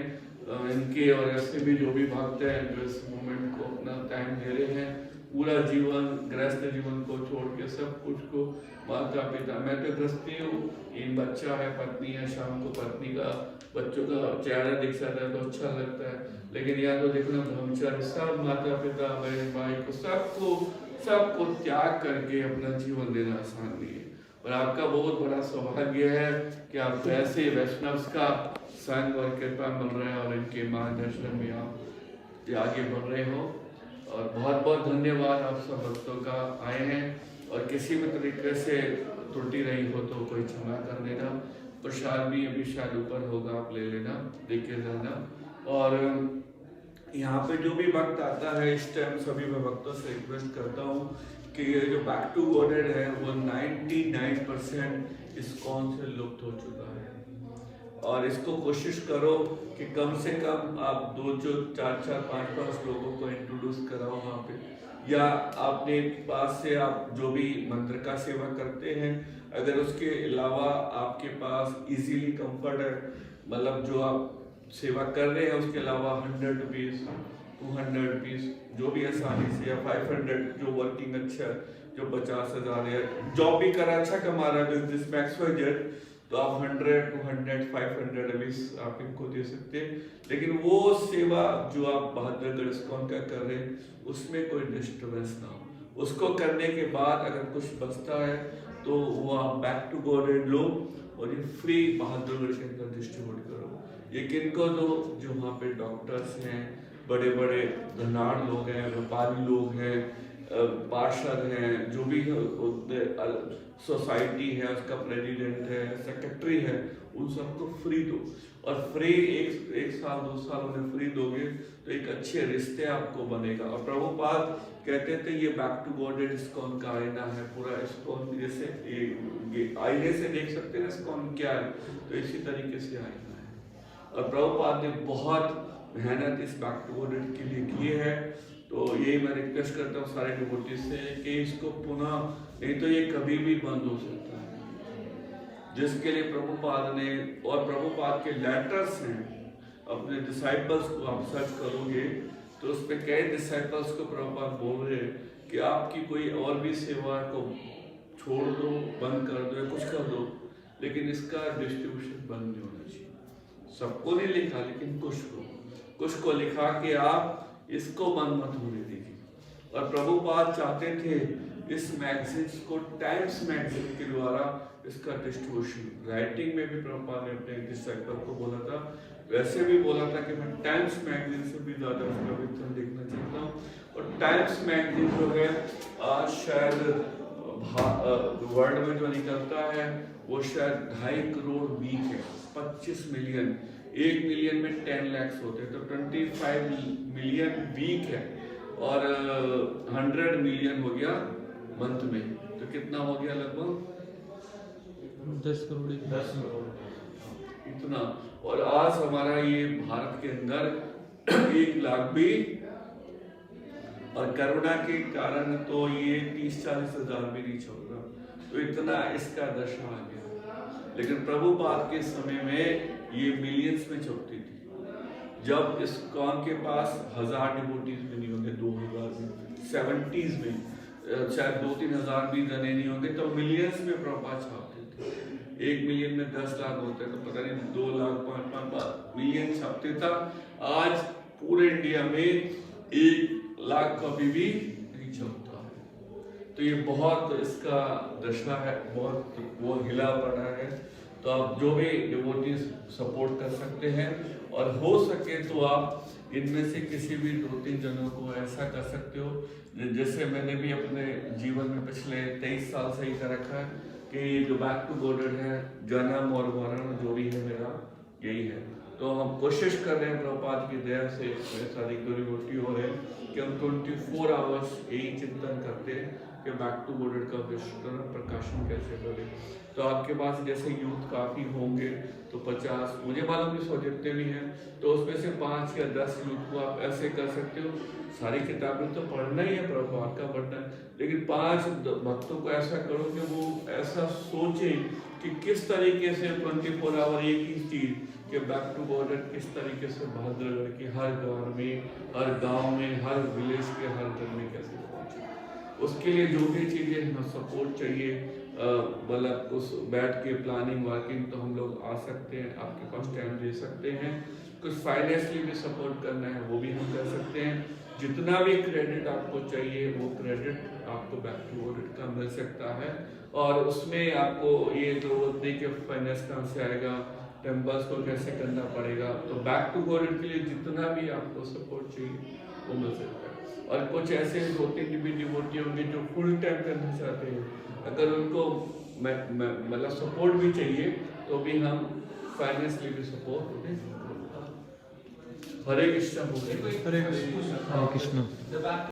Speaker 1: इनके और ऐसे भी जो भी भक्त हैं जो इस मोमेंट को अपना टाइम दे रहे हैं, पूरा जीवन गृहस्थ जीवन को छोड़ के सब कुछ को, माता पिता, मैं तो गृहस्थी हूँ, इन बच्चा है, पत्नी है, शाम को पत्नी का बच्चों का चेहरा दिख जाता है तो अच्छा लगता है, लेकिन यहाँ तो देखना ब्रह्मचारी सब माता पिता बहन भाई को सबको त्याग करके अपना जीवन देना आसान नहीं है। और आपका बहुत बड़ा सौभाग्य है कि आप ऐसे वैष्णव का संग और कृपा मिल रहे हैं और इनके मार्गदर्शन में आप आगे बढ़ रहे हो। और बहुत बहुत धन्यवाद आप सब भक्तों का आए हैं और किसी भी तरीके से त्रुटि रही हो तो कोई क्षमा कर देना। प्रसाद भी अभी शायद ऊपर होगा, आप ले लेना, लेके जाना। और यहाँ पे जो भी भक्त आता है इस टाइम सभी मैं भक्तों से रिक्वेस्ट करता हूँ कि ये जो बैक टू गॉडेड है वो 99% इस्कॉन से लुप्त हो चुका है और इसको कोशिश करो कि कम से कम आप 2 4 5 लोगों को इंट्रोड्यूस कराओ वहाँ पे, या अपने पास से आप जो भी मंदिर का सेवा करते हैं, अगर उसके अलावा आपके पास इजीली कंफर्ट है, मतलब जो आप सेवा कर रहे हैं उसके अलावा 100 रुपीज़ 200 रुपीज़ जो भी आसानी से, या 500 जो वर्किंग अच्छा, जो 50,000 है, जॉब भी कर अच्छा कमा रहा है बिजनेस मैक्स, तो आप 100 200 500 रुपीज़ आप इनको दे सकते हैं। लेकिन वो सेवा जो आप बहादुरगढ़ इस्कॉन का कर रहे हैं उसमें कोई डिस्टर्बेंस ना हो। उसको करने के बाद अगर कुछ बचता है तो वो आप बैक टू गॉडेड लो और ये फ्री बहादुरगढ़ के अंदर डिस्ट्रीब्यूट करो। ये किनको दो? जो वहाँ पे डॉक्टर्स हैं, बड़े बड़े धनाढ़ लोग हैं, व्यापारी लोग हैं, पार्षद हैं, जो भी सोसाइटी है उसका प्रेसिडेंट है, सेक्रेटरी है, उन सबको फ्री दो। और फ्री एक साल 2 साल उन्हें फ्री दोगे तो एक अच्छे रिश्ते आपको बनेगा। और प्रभुपाद कहते थे ये बैक टू गॉडेड इस्कॉन का आईना है, पूरा इस्कॉन जैसे ये आईने से देख सकते हैं इस्कॉन क्या है, तो इसी तरीके से आईना है। और प्रभुपाद ने बहुत मेहनत इस बैक टू गॉडेड के लिए की है। तो यही मैं रिक्वेस्ट करता हूँ सारे डिवोटी से कि इसको पुनः, नहीं तो ये कभी भी बंद हो सकता है, जिसके लिए प्रभुपाद ने, और प्रभुपाद के लेटर्स हैं अपने डिसाइपल्स को आप सर्च करोगे तो उसमें कई डिसाइपल्स को प्रभुपाद बोल रहे हैं कि आपकी कोई और भी सेवा को छोड़ दो, बंद कर दो या कुछ कर दो, लेकिन इसका डिस्ट्रीब्यूशन बंद नहीं होना चाहिए। सबको नहीं लिखा, लेकिन कुछ को लिखा कि आप इसको बंद मत होने दीजिए। और प्रभुपाद चाहते थे इस मैगजीन को टाइम्स मैगजीन के द्वारा इसका डिस्ट्रीब्यूशन, राइटिंग में भी प्रभुपाद ने अपने डिसाइपल को बोला था वैसे भी बोला था कि मैं टाइम्स मैगजीन से भी ज़्यादा उसका वितरण देखना चाहता हूँ। और टाइम्स मैगजीन जो है आज शायद वर्ल्ड में जो निकलता है वो शायद 2.5 करोड़ वीक है, 25 मिलियन, 1 मिलियन में 10 लाख होते हैं, तो 25 मिलियन वीक है और 100 मिलियन हो गया मंथ में, तो कितना हो गया लगभग
Speaker 4: 10 करोड़
Speaker 3: 10 करोड़
Speaker 1: इतना। और आज हमारा ये भारत के अंदर 1 लाख भी, और कोरोना के कारण तो ये 30-40 हजार भी नहीं चल रहा, तो इतना इसका दशा आ गया। लेकिन प्रभुपाद के समय में ये मिलियंस में चलती थी। जब इस कौन के पास 1000 डिवोटीज भी नहीं होंगे, 2000 में, 70s में शायद 2-3 हजार भी जने नहीं होंगे, तो मिलियंस में प्रभुपाद छापते थे। 1 मिलियन में 10 लाख होते तो पता नहीं 2 लाख 5 मिलियन छापते था। आज पूरे इंडिया में 1 लाख कभी भी नहीं छपता है, तो ये बहुत इसका दशा है, बहुत वो हिला पड़ा है। तो आप जो भी डिवोटीज सपोर्ट कर सकते हैं, और हो सके तो आप इनमें से किसी भी 2-3 जनों को ऐसा कर सकते हो, जैसे मैंने भी अपने जीवन में पिछले 23 साल से ही कर रखा है कि जो बैक टू गोडेड है, जन्म और मरण जो भी है मेरा यही है। तो हम कोशिश कर रहे हैं प्रभुपाद की दया से, मेरे साथ एक डिवोटी हो रहे हैं कि हम 24 आवर्स यही चिंतन करते हैं कि बैक टू गोडेड का विश्व प्रकाशन कैसे करें। तो आपके पास जैसे यूथ काफ़ी होंगे, तो 50, मुझे मालूम नहीं 100 जितने भी हैं, तो उसमें से 5 या 10 यूथ को आप ऐसे कर सकते हो। सारी किताबें तो पढ़ना ही है, प्रभुपाद का पढ़ना है, लेकिन 5 भक्तों को ऐसा करो कि वो ऐसा सोचें कि किस तरीके से 24 आवर एक ही चीज़ कि बैक टू बॉर्डर किस तरीके से भाद्रगढ़ के हर गाँव में, हर गांव में, हर विलेज के हर घर में कैसे पहुंचे। उसके लिए जो भी चीज़ें हमें सपोर्ट चाहिए, मतलब उस बैठ के प्लानिंग वर्किंग, तो हम लोग आ सकते हैं, आपके पास टाइम दे सकते हैं। कुछ फाइनेंशियली भी सपोर्ट करना है वो भी हम कर सकते हैं। जितना भी क्रेडिट आपको चाहिए वो क्रेडिट आपको बैक टू बॉर्डर का मिल सकता है, और उसमें आपको ये जरूरत नहीं कि फाइनेंस कहाँ से आएगा, टेम्पल्स को कैसे करना पड़ेगा। तो बैक टू गॉड के लिए जितना भी आपको सपोर्ट चाहिए वो मिल सकता है। और कुछ ऐसे 2-3 भी डिवोटी होंगे जो फुल टाइम करना चाहते हैं, अगर उनको मतलब सपोर्ट भी चाहिए तो भी हम फाइनेंशियली भी सपोर्ट दें। हरे कृष्ण।
Speaker 4: हरे कृष्ण।